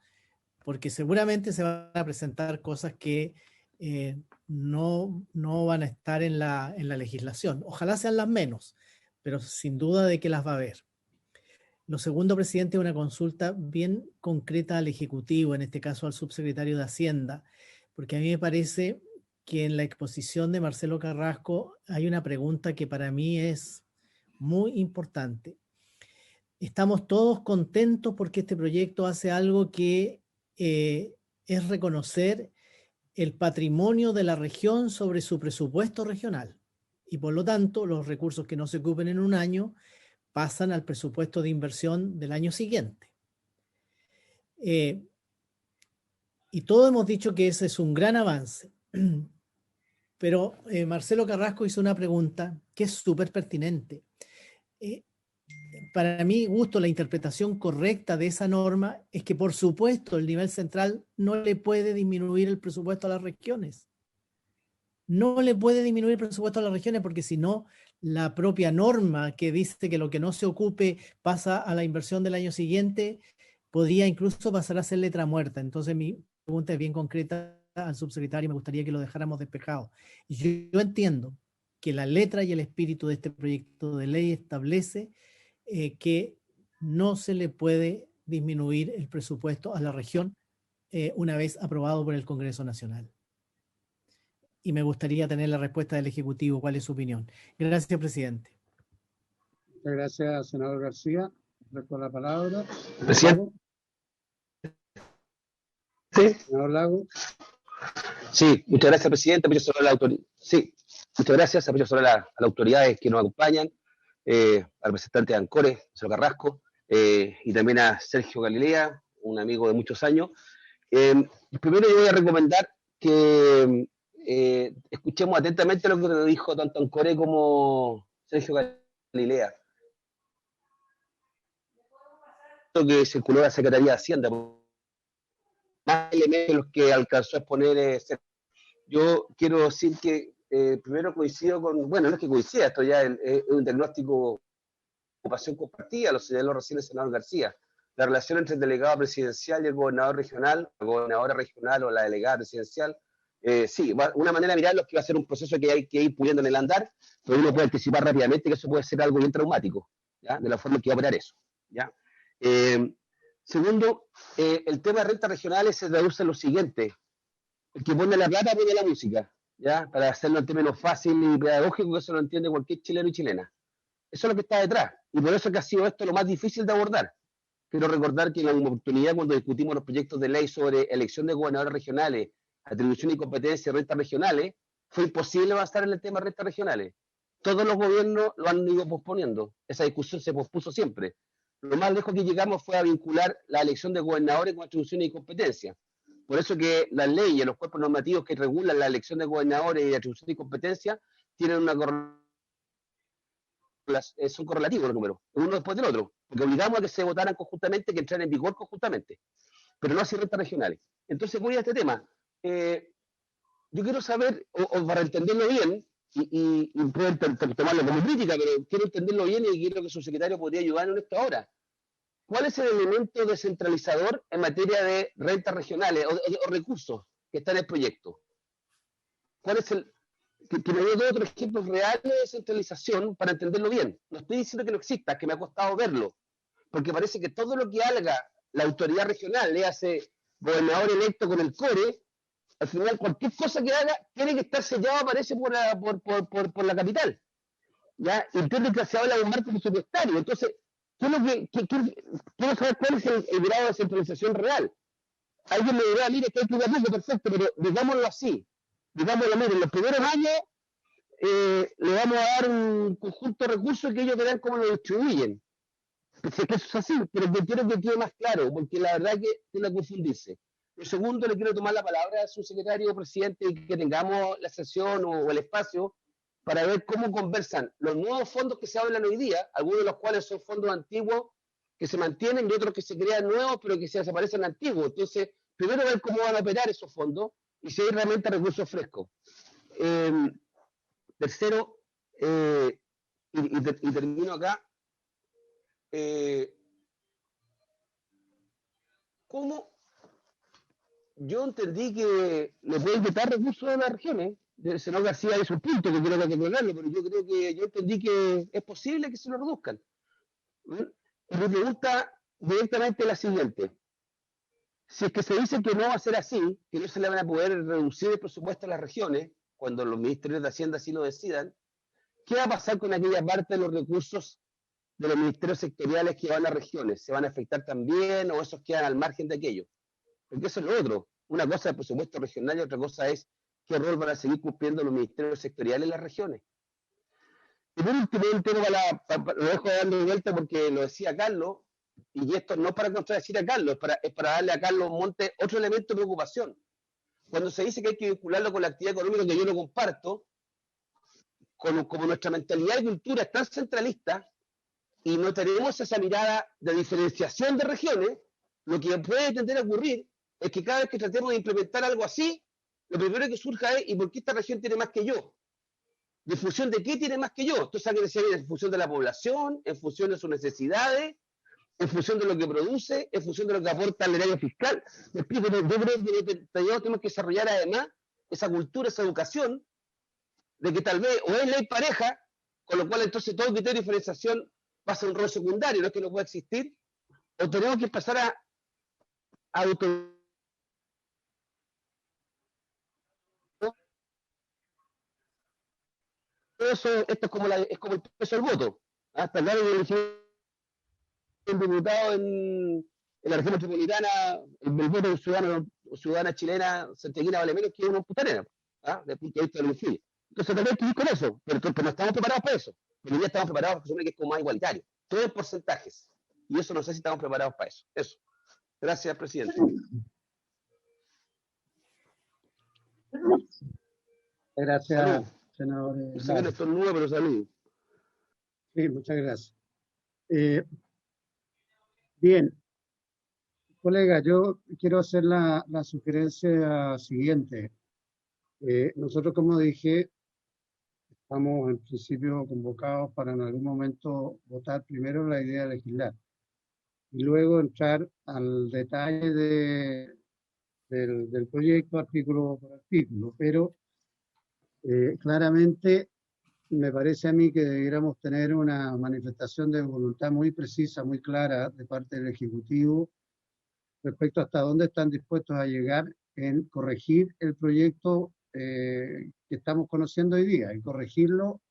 Speaker 7: porque seguramente se van a presentar cosas que no van a estar en la legislación. Ojalá sean las menos, pero sin duda de que las va a haber. Lo segundo, presidente, es una consulta bien concreta al Ejecutivo, en este caso al subsecretario de Hacienda, porque a mí me parece que en la exposición de Marcelo Carrasco hay una pregunta que para mí es muy importante. Estamos todos contentos porque este proyecto hace algo que es reconocer el patrimonio de la región sobre su presupuesto regional. Y por lo tanto, los recursos que no se ocupen en un año pasan al presupuesto de inversión del año siguiente. Y todos hemos dicho que ese es un gran avance. Pero Marcelo Carrasco hizo una pregunta que es súper pertinente. Para mi gusto, la interpretación correcta de esa norma es que, por supuesto, el nivel central no le puede disminuir el presupuesto a las regiones. No le puede disminuir el presupuesto a las regiones porque si no, la propia norma que dice que lo que no se ocupe pasa a la inversión del año siguiente, podría incluso pasar a ser letra muerta. Entonces mi pregunta es bien concreta al subsecretario y me gustaría que lo dejáramos despejado. Yo entiendo que la letra y el espíritu de este proyecto de ley establece que no se le puede disminuir el presupuesto a la región una vez aprobado por el Congreso Nacional. Y me gustaría tener la respuesta del Ejecutivo. ¿Cuál es su opinión? Gracias, presidente.
Speaker 2: Muchas gracias, senador García. Por la palabra.
Speaker 9: Presidente.
Speaker 2: Senador Lago.
Speaker 9: Sí, muchas gracias, presidente. Muchas gracias. Apoyo sobre las autoridades que nos acompañan, al representante de Ancores, señor Carrasco, y también a Sergio Galilea, un amigo de muchos años. Primero yo voy a recomendar que escuchemos atentamente lo que dijo tanto Ancores como Sergio Galilea. Lo que circuló la Secretaría de Hacienda, más elementos de los que alcanzó a exponer. Yo quiero decir que primero coincido con, bueno, no es que coincida, esto ya es un diagnóstico, ocupación compartida, lo señaló recién el senador García. La relación entre el delegado presidencial y el gobernador regional, la gobernadora regional o la delegada presidencial, sí, una manera de mirarlo es que va a ser un proceso que hay que ir puliendo en el andar, pero uno puede anticipar rápidamente que eso puede ser algo bien traumático, ¿ya? De la forma en que va a operar eso, ¿ya? Segundo, el tema de rentas regionales se traduce en lo siguiente: el que pone la plata pone la música, ¿ya? Para hacerlo en términos fáciles y pedagógicos, que eso lo entiende cualquier chileno y chilena. Eso es lo que está detrás, y por eso que ha sido esto lo más difícil de abordar. Quiero recordar que en la oportunidad, cuando discutimos los proyectos de ley sobre elección de gobernadores regionales, atribución y competencia de rentas regionales, fue imposible avanzar en el tema de rentas regionales. Todos los gobiernos lo han ido posponiendo. Esa discusión se pospuso siempre. Lo más lejos que llegamos fue a vincular la elección de gobernadores con atribuciones y competencias. Por eso que las leyes, los cuerpos normativos que regulan la elección de gobernadores y atribución y competencia tienen una son correlativos los números, uno después del otro, porque obligamos a que se votaran conjuntamente, que entraran en vigor conjuntamente, pero no así rentas regionales. Entonces voy a este tema. Yo quiero saber, o para entenderlo bien, y pueden tomarlo como crítica, pero quiero entenderlo bien y quiero que su secretario podría ayudarnos en esto ahora. ¿Cuál es el elemento descentralizador en materia de rentas regionales o recursos que está en el proyecto? ¿Cuál es el...? Que me dé otro ejemplo real de descentralización para entenderlo bien. No estoy diciendo que no exista, es que me ha costado verlo, porque parece que todo lo que haga la autoridad regional, le hace gobernador electo con el core, al final cualquier cosa que haga tiene que estar sellado, parece, por la capital. ¿Ya? Entiendo que se habla de un marco presupuestario. Entonces, quiero saber cuál es el grado de descentralización real. Alguien me dirá, mire, que hay que verlo, perfecto, pero digámoslo así. Digámoslo, mire, en los primeros años le vamos a dar un conjunto de recursos que ellos verán cómo lo distribuyen. Pues es que eso es así, pero yo quiero que quede más claro, porque la verdad que tiene que confundirse. Lo segundo, le quiero tomar la palabra a su secretario o presidente y que tengamos la sesión o el espacio para ver cómo conversan los nuevos fondos que se hablan hoy día, algunos de los cuales son fondos antiguos que se mantienen y otros que se crean nuevos pero que se desaparecen antiguos. Entonces, primero ver cómo van a operar esos fondos y si hay realmente recursos frescos. Tercero, y termino acá, ¿cómo yo entendí que le pueden quitar recursos a las regiones. El senador García hizo un punto que creo que hay que aclararlo, pero yo entendí que es posible que se lo reduzcan. Y mi pregunta directamente es la siguiente. Si es que se dice que no va a ser así, que no se le van a poder reducir el presupuesto a las regiones, cuando los ministerios de Hacienda así lo decidan, ¿qué va a pasar con aquella parte de los recursos de los ministerios sectoriales que van a regiones? ¿Se van a afectar también o esos quedan al margen de aquello? Porque eso es lo otro. Una cosa es el presupuesto regional y otra cosa es qué rol van a seguir cumpliendo los ministerios sectoriales en las regiones. Y por último, un tema lo dejo dando vuelta porque lo decía Carlos, y esto no es para contradecir a Carlos, es para darle a Carlos Monte otro elemento de preocupación. Cuando se dice que hay que vincularlo con la actividad económica, que yo lo comparto, como nuestra mentalidad y cultura es tan centralista y no tenemos esa mirada de diferenciación de regiones, lo que puede tender a ocurrir es que cada vez que tratemos de implementar algo así, lo primero que surja es ¿y por qué esta región tiene más que yo? ¿De función de qué tiene más que yo? Entonces hay que decir en función de la población, en función de sus necesidades, en función de lo que produce, en función de lo que aporta al erario fiscal. Me explico, yo creo que tenemos que desarrollar además esa cultura, esa educación, de que tal vez o es ley pareja, con lo cual entonces todo criterio de diferenciación va a ser un rol secundario, no es que no pueda existir, o tenemos que empezar a auto... Eso, esto es como el peso del voto. Hasta el que elegir un diputado en la región metropolitana, el voto de ciudadana chilena santiaguina vale menos que una putanera, desde el punto de vista del homicidio. Entonces también hay que ir con eso, pero no estamos preparados para eso. Pero ya estamos preparados porque que es como más igualitario. Todo en porcentajes. Y eso no sé si estamos preparados para eso. Eso. Gracias, presidente.
Speaker 2: Gracias,
Speaker 9: salud.
Speaker 2: Senador.
Speaker 9: Yo sé que no estoy nuevo, pero salud.
Speaker 2: Sí, muchas gracias. Bien, colega, yo quiero hacer la sugerencia siguiente. Nosotros, como dije, estamos en principio convocados para en algún momento votar primero la idea de legislar y luego entrar al detalle del proyecto artículo por artículo, pero claramente me parece a mí que debiéramos tener una manifestación de voluntad muy precisa, muy clara de parte del Ejecutivo respecto hasta dónde están dispuestos a llegar en corregir el proyecto que estamos conociendo hoy día, y corregirlo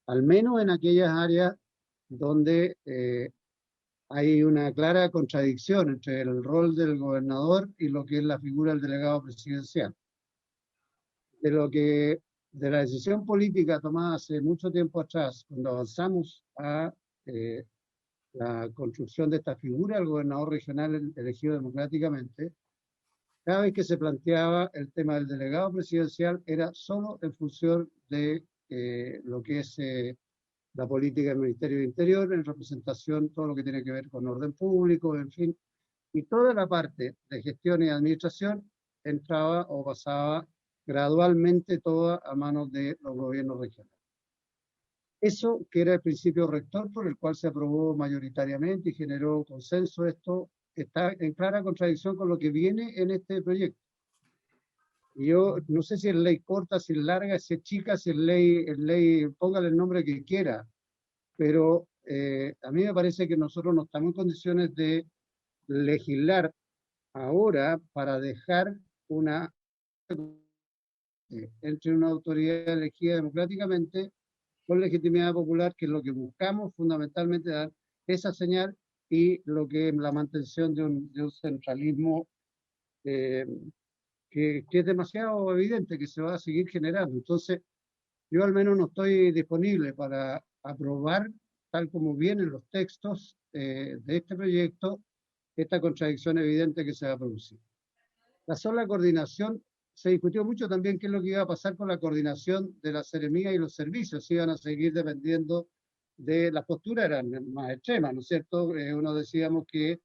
Speaker 2: al menos en aquellas áreas donde hay una clara contradicción entre el rol del gobernador y lo que es la figura del delegado presidencial. De la decisión política tomada hace mucho tiempo atrás, cuando avanzamos a la construcción de esta figura del gobernador regional elegido democráticamente, cada vez que se planteaba el tema del delegado presidencial era solo en función de lo que es la política del Ministerio de Interior, en representación, todo lo que tiene que ver con orden público, en fin, y toda la parte de gestión y administración entraba o pasaba gradualmente toda a manos de los gobiernos regionales. Eso, que era el principio rector por el cual se aprobó mayoritariamente y generó consenso, esto está en clara contradicción con lo que viene en este proyecto. Y yo no sé si es ley corta, si es larga, si es chica, si es ley, póngale el nombre que quiera, pero a mí me parece que nosotros no estamos en condiciones de legislar ahora para dejar entre una autoridad elegida democráticamente con legitimidad popular, que es lo que buscamos fundamentalmente dar esa señal, y lo que es la mantención de un centralismo que es demasiado evidente que se va a seguir generando. Entonces, yo al menos no estoy disponible para aprobar, tal como vienen los textos de este proyecto, esta contradicción evidente que se va a producir. La sola coordinación, se discutió mucho también qué es lo que iba a pasar con la coordinación de la Seremía y los servicios, si iban a seguir dependiendo de las posturas, eran más extremas, ¿no es cierto? Uno decíamos que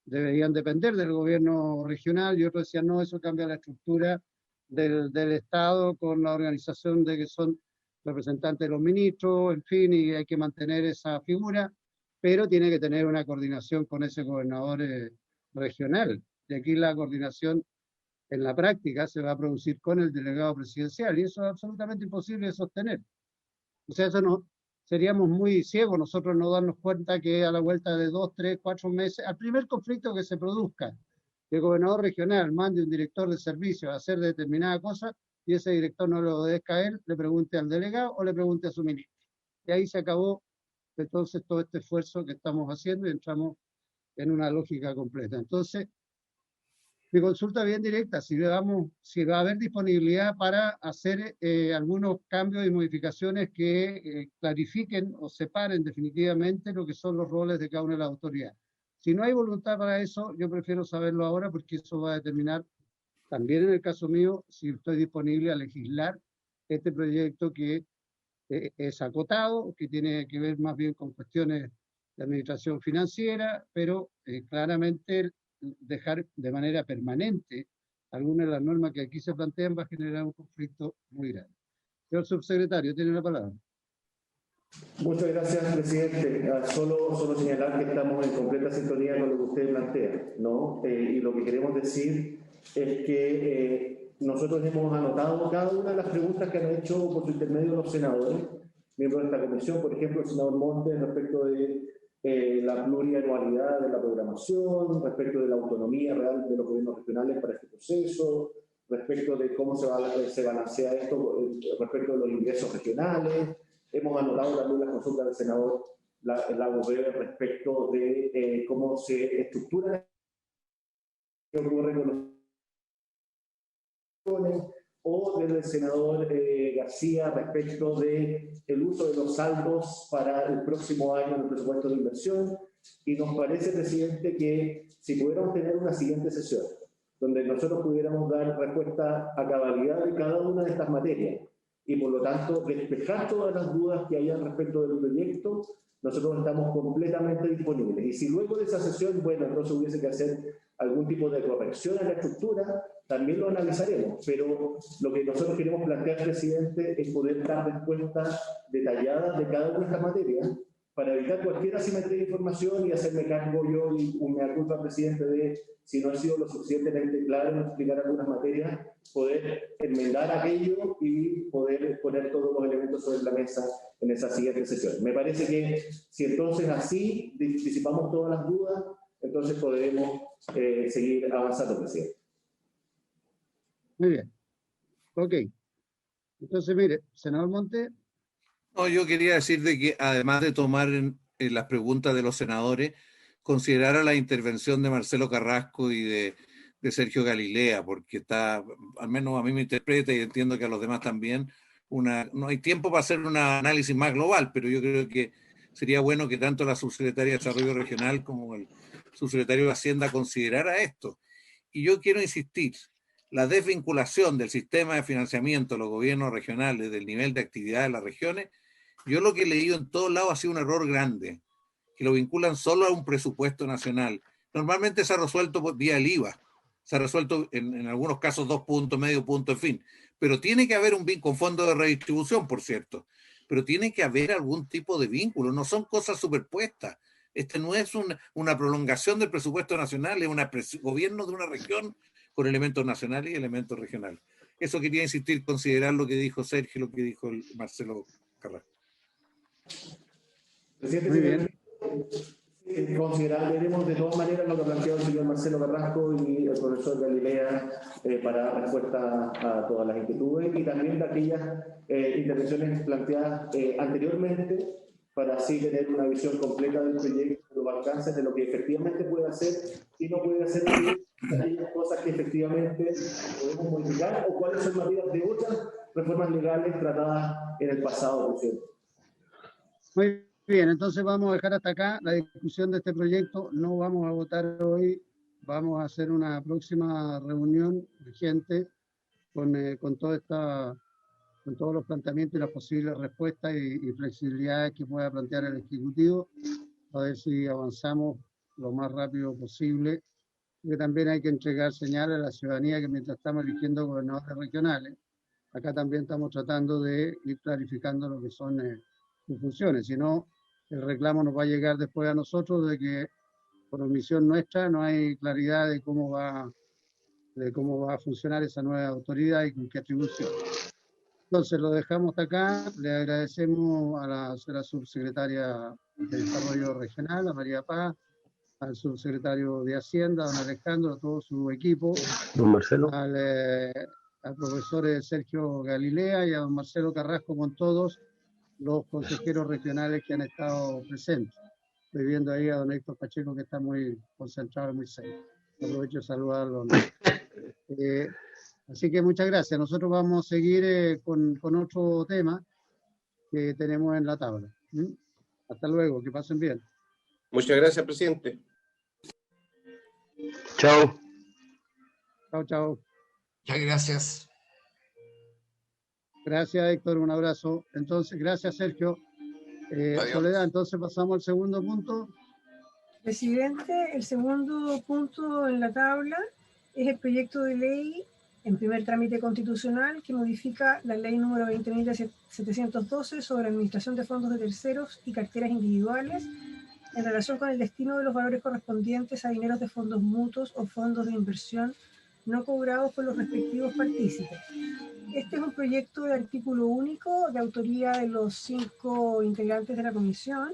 Speaker 2: deberían depender del gobierno regional y otros decían no, eso cambia la estructura del Estado con la organización de que son representantes de los ministros, en fin, y hay que mantener esa figura, pero tiene que tener una coordinación con ese gobernador regional. De aquí la coordinación en la práctica se va a producir con el delegado presidencial, y eso es absolutamente imposible de sostener. O sea, eso no, seríamos muy ciegos nosotros no darnos cuenta que a la vuelta de 2, 3, 4 meses, al primer conflicto que se produzca, que el gobernador regional mande un director de servicio a hacer determinada cosa, y ese director no lo obedezca a él, le pregunte al delegado o le pregunte a su ministro. Y ahí se acabó entonces todo este esfuerzo que estamos haciendo y entramos en una lógica completa. Entonces, mi consulta bien directa, si va a haber disponibilidad para hacer algunos cambios y modificaciones que clarifiquen o separen definitivamente lo que son los roles de cada una de las autoridades. Si no hay voluntad para eso, yo prefiero saberlo ahora porque eso va a determinar, también en el caso mío, si estoy disponible a legislar este proyecto que es acotado, que tiene que ver más bien con cuestiones de administración financiera, pero claramente dejar de manera permanente algunas de las normas que aquí se plantean va a generar un conflicto muy grande. Señor subsecretario, tiene la palabra.
Speaker 3: Muchas gracias, presidente. Solo señalar que estamos en completa sintonía con lo que usted plantea, ¿no? Y lo que queremos decir es que nosotros hemos anotado cada una de las preguntas que han hecho por su intermedio los senadores, miembros de esta comisión, por ejemplo, el senador Montes respecto de la plurianualidad de la programación, respecto de la autonomía real de los gobiernos regionales para este proceso, respecto de cómo se balancea esto respecto de los ingresos regionales. Hemos anotado también las consultas del senador Lago Weber respecto de cómo se estructura qué ocurre con los o del senador García respecto del uso de los saldos para el próximo año en el presupuesto de inversión. Y nos parece, presidente, que si pudiéramos tener una siguiente sesión donde nosotros pudiéramos dar respuesta a cabalidad de cada una de estas materias y por lo tanto despejar todas las dudas que hayan respecto del proyecto, nosotros estamos completamente disponibles. Y si luego de esa sesión, bueno, entonces hubiese que hacer algún tipo de corrección a la estructura, también lo analizaremos. Pero lo que nosotros queremos plantear, presidente, es poder dar respuestas detalladas de cada una de estas materias para evitar cualquier asimetría de información y hacerme cargo yo y me culpa, presidente, de si no he sido lo suficientemente claro en explicar algunas materias, poder enmendar aquello y poder poner todos los elementos sobre la mesa en esa siguiente sesión. Me parece que si entonces así disipamos todas las dudas, entonces podremos seguir avanzando, presidente.
Speaker 2: Muy bien. Ok. Entonces, mire, senador Montes.
Speaker 8: No, yo quería decir de que además de tomar en las preguntas de los senadores, considerara la intervención de Marcelo Carrasco y de Sergio Galilea, porque está, al menos a mí me interpreta y entiendo que a los demás también, no hay tiempo para hacer un análisis más global, pero yo creo que sería bueno que tanto la subsecretaria de Desarrollo Regional como el subsecretario de Hacienda considerara esto. Y yo quiero insistir, la desvinculación del sistema de financiamiento de los gobiernos regionales del nivel de actividad de las regiones, yo lo que he leído en todos lados ha sido un error grande, que lo vinculan solo a un presupuesto nacional. Normalmente se ha resuelto vía el IVA, se ha resuelto en algunos casos 2 puntos, medio punto, en fin, pero tiene que haber un vínculo con fondo de redistribución, por cierto, pero tiene que haber algún tipo de vínculo, no son cosas superpuestas. Este no es una prolongación del presupuesto nacional, es un gobierno de una región con elementos nacionales y elementos regionales. Eso quería insistir, considerar lo que dijo Sergio, lo que dijo Marcelo Carrasco.
Speaker 3: Presidente, consideraremos de todas maneras lo que ha planteado el señor Marcelo Carrasco y el profesor Galilea para dar respuesta a todas las inquietudes y también de aquellas intervenciones planteadas anteriormente para así tener una visión completa del proyecto, de los alcances, de lo que efectivamente puede hacer y no puede hacer aquellas cosas que efectivamente podemos modificar o cuáles son medidas de otras reformas legales tratadas en el pasado, presidente.
Speaker 2: Muy bien, entonces vamos a dejar hasta acá la discusión de este proyecto. No vamos a votar hoy, vamos a hacer una próxima reunión urgente con todos los planteamientos y las posibles respuestas y flexibilidades que pueda plantear el Ejecutivo, a ver si avanzamos lo más rápido posible, porque también hay que entregar señales a la ciudadanía que mientras estamos eligiendo gobernadores regionales, acá también estamos tratando de ir clarificando lo que son sus funciones, si no, el reclamo nos va a llegar después a nosotros de que por omisión nuestra no hay claridad de cómo va de cómo va a funcionar esa nueva autoridad y con qué atribución. Entonces lo dejamos hasta acá. Le agradecemos a la señora subsecretaria de Desarrollo Regional, a María Paz, al subsecretario de Hacienda, don Alejandro, a todo su equipo,
Speaker 9: Don Marcelo.
Speaker 2: al profesor Sergio Galilea y a don Marcelo Carrasco, con todos los consejeros regionales que han estado presentes. Estoy viendo ahí a don Héctor Pacheco, que está muy concentrado, muy serio. Aprovecho de saludarlo. Así que muchas gracias. Nosotros vamos a seguir con otro tema que tenemos en la tabla. Hasta luego, que pasen bien.
Speaker 6: Muchas gracias, presidente.
Speaker 9: Chao.
Speaker 2: Chao, chao.
Speaker 5: Muchas gracias.
Speaker 2: Gracias, Héctor, un abrazo. Entonces, gracias, Sergio. Soledad, entonces pasamos al segundo punto.
Speaker 1: Presidente, el segundo punto en la tabla es el proyecto de ley en primer trámite constitucional que modifica la ley número 20.712 sobre la administración de fondos de terceros y carteras individuales en relación con el destino de los valores correspondientes a dineros de fondos mutuos o fondos de inversión no cobrados por los respectivos partícipes. Este es un proyecto de artículo único de autoría de los 5 integrantes de la comisión,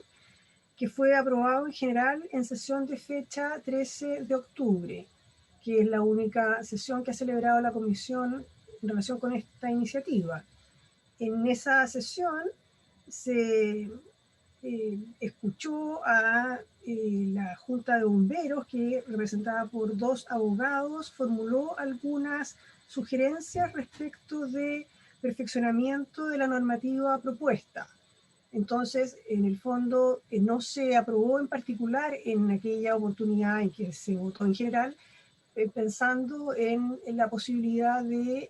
Speaker 1: que fue aprobado en general en sesión de fecha 13 de octubre, que es la única sesión que ha celebrado la comisión en relación con esta iniciativa. En esa sesión se escuchó a la Junta de Bomberos, que representada por 2 abogados, formuló algunas sugerencias respecto de perfeccionamiento de la normativa propuesta. Entonces, en el fondo, no se aprobó en particular en aquella oportunidad en que se votó en general, pensando en la posibilidad de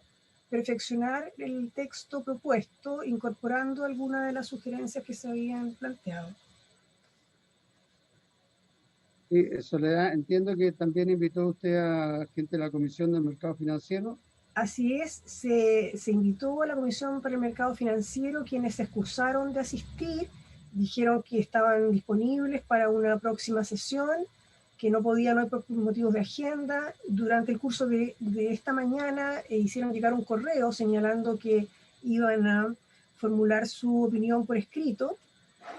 Speaker 1: perfeccionar el texto propuesto, incorporando algunas de las sugerencias que se habían planteado.
Speaker 2: Sí, Soledad, entiendo que también invitó usted a gente de la Comisión del Mercado Financiero.
Speaker 1: Así es, se invitó a la Comisión para el Mercado Financiero, quienes se excusaron de asistir, dijeron que estaban disponibles para una próxima sesión, que no podían hoy por motivos de agenda. Durante el curso de esta mañana hicieron llegar un correo señalando que iban a formular su opinión por escrito.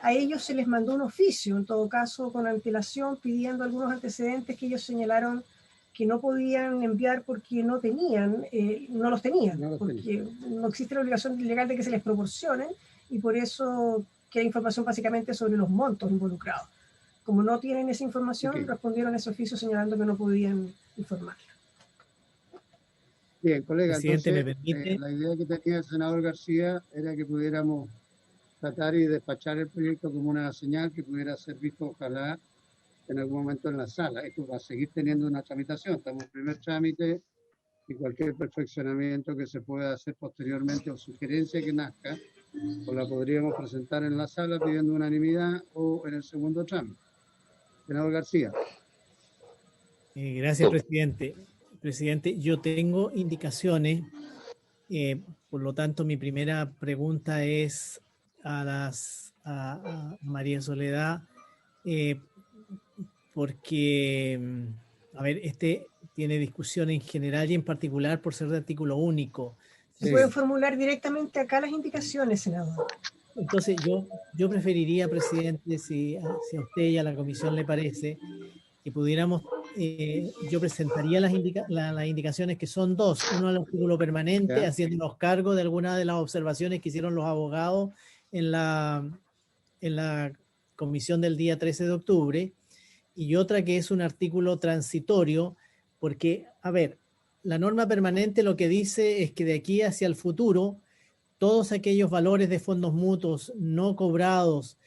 Speaker 1: A ellos se les mandó un oficio, en todo caso con antelación, pidiendo algunos antecedentes que ellos señalaron que no podían enviar porque no los tenían, porque no existe la obligación legal de que se les proporcionen, y por eso que era información básicamente sobre los montos involucrados. Como no tienen esa información, respondieron a ese oficio señalando que no podían informar.
Speaker 2: Bien, colega,
Speaker 7: Presidente,
Speaker 2: entonces,
Speaker 7: ¿me permite?
Speaker 2: La idea que tenía el senador García era que pudiéramos tratar y despachar el proyecto como una señal que pudiera ser visto, ojalá, en algún momento en la sala. Esto va a seguir teniendo una tramitación. Estamos en primer trámite y cualquier perfeccionamiento que se pueda hacer posteriormente o sugerencia que nazca, o la podríamos presentar en la sala pidiendo unanimidad o en el segundo trámite. Senador García.
Speaker 7: Gracias, presidente. Presidente, yo tengo indicaciones, por lo tanto mi primera pregunta es a María Soledad, porque, a ver, este tiene discusión en general y en particular por ser de artículo único.
Speaker 1: Se pueden formular directamente acá las indicaciones, senador.
Speaker 7: Entonces yo preferiría, presidente, si a usted y a la comisión le parece, que pudiéramos, yo presentaría las indicaciones, que son 2, uno al artículo permanente, haciéndonos cargo de algunas de las observaciones que hicieron los abogados en la comisión del día 13 de octubre, y otra que es un artículo transitorio, porque, a ver, la norma permanente lo que dice es que de aquí hacia el futuro, todos aquellos valores de fondos mutuos no cobrados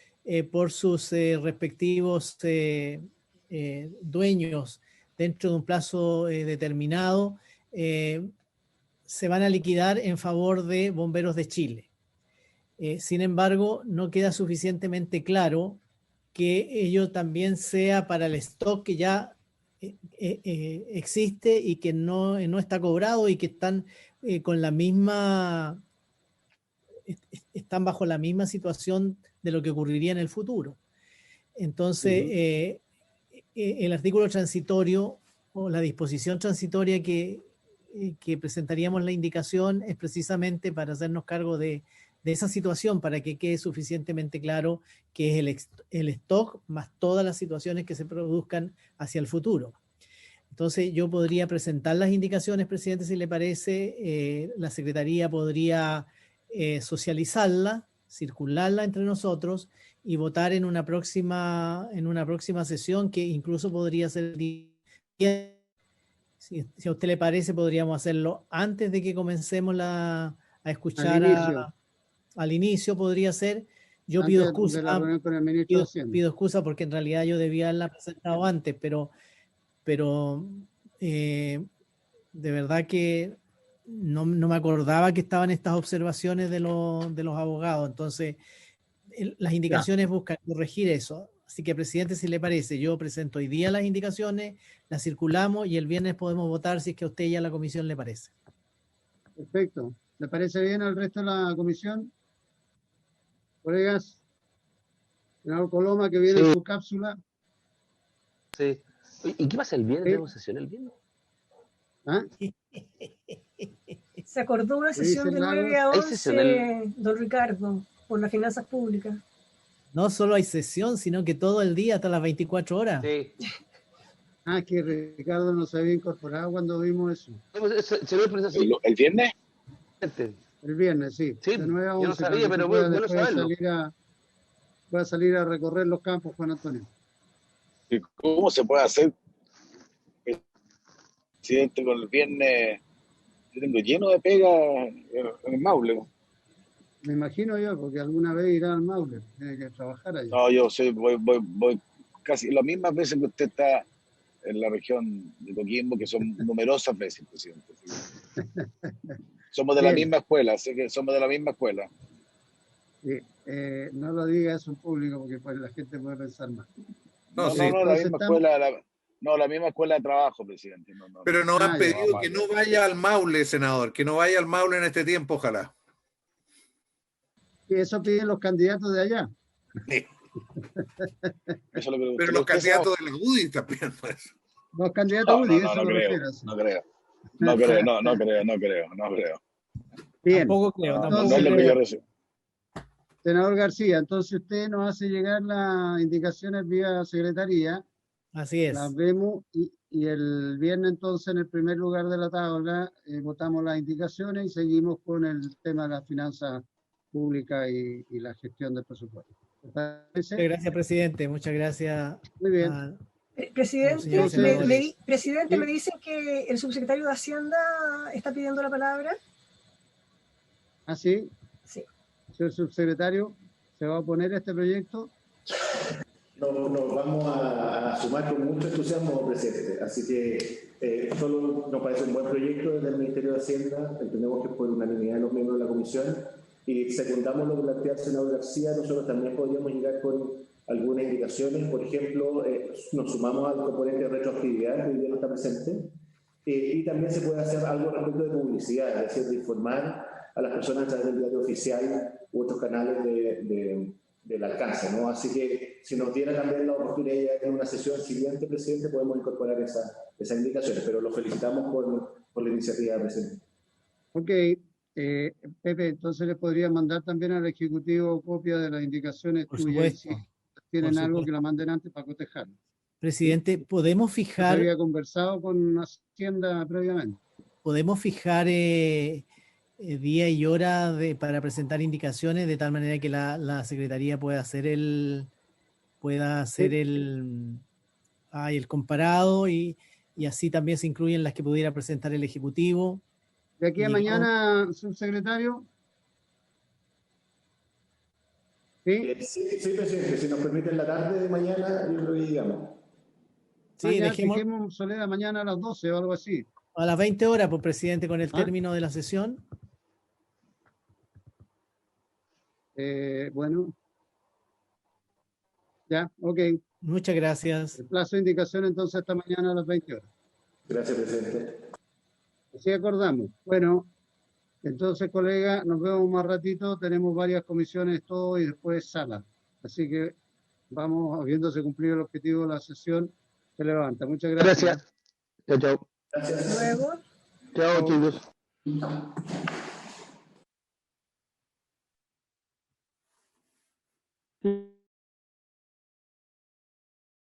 Speaker 7: por sus respectivos dueños dentro de un plazo determinado, se van a liquidar en favor de Bomberos de Chile. Sin embargo, no queda suficientemente claro que ello también sea para el stock que ya existe y que no está cobrado y que están con la misma, están bajo la misma situación de lo que ocurriría en el futuro. Entonces, el artículo transitorio o la disposición transitoria que que presentaríamos la indicación es precisamente para hacernos cargo de esa situación, para que quede suficientemente claro que es el stock más todas las situaciones que se produzcan hacia el futuro. Entonces yo podría presentar las indicaciones, presidente, si le parece. La Secretaría podría socializarla, circularla entre nosotros y votar en una próxima sesión, que incluso podría ser, si a usted le parece, podríamos hacerlo antes de que comencemos a escuchar al inicio podría ser. Yo pido excusa, pido excusa porque en realidad yo debía haberla presentado antes, pero de verdad que no me acordaba que estaban estas observaciones de los abogados. Entonces, las indicaciones buscan corregir eso. Así que, presidente, si le parece, yo presento hoy día las indicaciones, las circulamos y el viernes podemos votar si es que a usted y a la comisión le parece.
Speaker 2: Perfecto. ¿Le parece bien al resto de la comisión? Colegas, senador Coloma, que viene en su cápsula.
Speaker 9: Sí. ¿Y qué pasa el viernes? ¿Tenemos sesión el viernes?
Speaker 2: ¿Ah?
Speaker 1: Se acordó una sesión de 9 a 11, don Ricardo, por las finanzas públicas.
Speaker 7: No solo hay sesión, sino que todo el día, hasta las 24 horas.
Speaker 9: Sí.
Speaker 2: Ah, que Ricardo no se había incorporado cuando vimos eso.
Speaker 10: ¿El viernes?
Speaker 2: El viernes, sí.
Speaker 9: Sí,
Speaker 2: de 9 a 11,
Speaker 9: yo no sabía, pero bueno saberlo.
Speaker 2: Voy a salir a recorrer los campos, Juan Antonio.
Speaker 10: ¿Y cómo se puede hacer, presidente, con el viernes? Yo tengo lleno de pega en el Maule.
Speaker 2: Me imagino yo, porque alguna vez irá al Maule, tiene que trabajar allá.
Speaker 10: No, yo voy casi las mismas veces que usted está en la región de Coquimbo, que son numerosas veces, presidente. Somos de la misma escuela, así que somos de la misma escuela.
Speaker 2: No lo diga eso en público, porque pues la gente puede pensar más.
Speaker 10: No, la misma escuela, la misma escuela de trabajo, presidente.
Speaker 8: Pero nos han pedido que no vaya al Maule, senador, que no vaya al Maule en este tiempo, ojalá.
Speaker 2: Y eso piden los candidatos de allá.
Speaker 8: Sí. Pero los candidatos de la UDI también, pues.
Speaker 2: Los candidatos UDI, eso lo refiero.
Speaker 10: No creo.
Speaker 2: Bien.
Speaker 7: Tampoco creo.
Speaker 10: No es lo que yo recibo.
Speaker 2: Senador García, entonces usted nos hace llegar las indicaciones vía secretaría.
Speaker 7: Así es.
Speaker 2: Las vemos y el viernes entonces en el primer lugar de la tabla votamos las indicaciones y seguimos con el tema de las finanzas públicas y la gestión del presupuesto.
Speaker 7: Muchas gracias, presidente. Muchas gracias.
Speaker 2: Muy bien.
Speaker 1: Presidente, me dicen que el subsecretario de Hacienda está pidiendo la palabra.
Speaker 2: ¿Ah, sí?
Speaker 1: Sí.
Speaker 2: Señor subsecretario, ¿se va a oponer a este proyecto?
Speaker 3: Nos vamos a sumar con mucho entusiasmo, presidente. Así que solo nos parece un buen proyecto desde el Ministerio de Hacienda. Entendemos que es por unanimidad de los miembros de la comisión. Y secundamos lo que plantea el senador García. Nosotros también podríamos llegar con algunas indicaciones. Por ejemplo, nos sumamos al componente de retroactividad, que hoy día no está presente. Y también se puede hacer algo respecto de publicidad, es decir, de informar a las personas a través del diario oficial u otros canales del alcance, ¿no? Así que si nos diera también la oportunidad en una sesión siguiente, presidente, podemos incorporar esas indicaciones, pero lo felicitamos por la iniciativa, presidente.
Speaker 2: Ok, Pepe, entonces le podría mandar también al Ejecutivo copia de las indicaciones tuyas. Si tienen algo que la manden antes para cotejarlo.
Speaker 7: Presidente, ¿podemos fijar?
Speaker 2: Había conversado con Hacienda previamente. ¿Podemos fijar
Speaker 7: día y hora para presentar indicaciones de tal manera que la Secretaría pueda hacer el comparado y así también se incluyen las que pudiera presentar el Ejecutivo?
Speaker 2: ¿De aquí a mañana, subsecretario?
Speaker 3: ¿Sí? Sí, presidente, si nos permite en la tarde de mañana, yo lo digamos.
Speaker 2: Sí, dejemos Soledad mañana a las 12 o algo así.
Speaker 7: A las 20 horas, pues, presidente, con el término de la sesión.
Speaker 2: Bueno. Ya, ok.
Speaker 7: Muchas gracias.
Speaker 2: El plazo de indicación entonces esta mañana a las 20 horas.
Speaker 3: Gracias, presidente.
Speaker 2: Así acordamos. Bueno, entonces, colega, nos vemos más ratito. Tenemos varias comisiones, todo, y después sala. Así que vamos, habiéndose cumplido el objetivo de la sesión, se levanta. Muchas gracias.
Speaker 9: Gracias. Chao, chao.
Speaker 3: Gracias.
Speaker 1: Luego.
Speaker 9: Chao, chicos. Sí.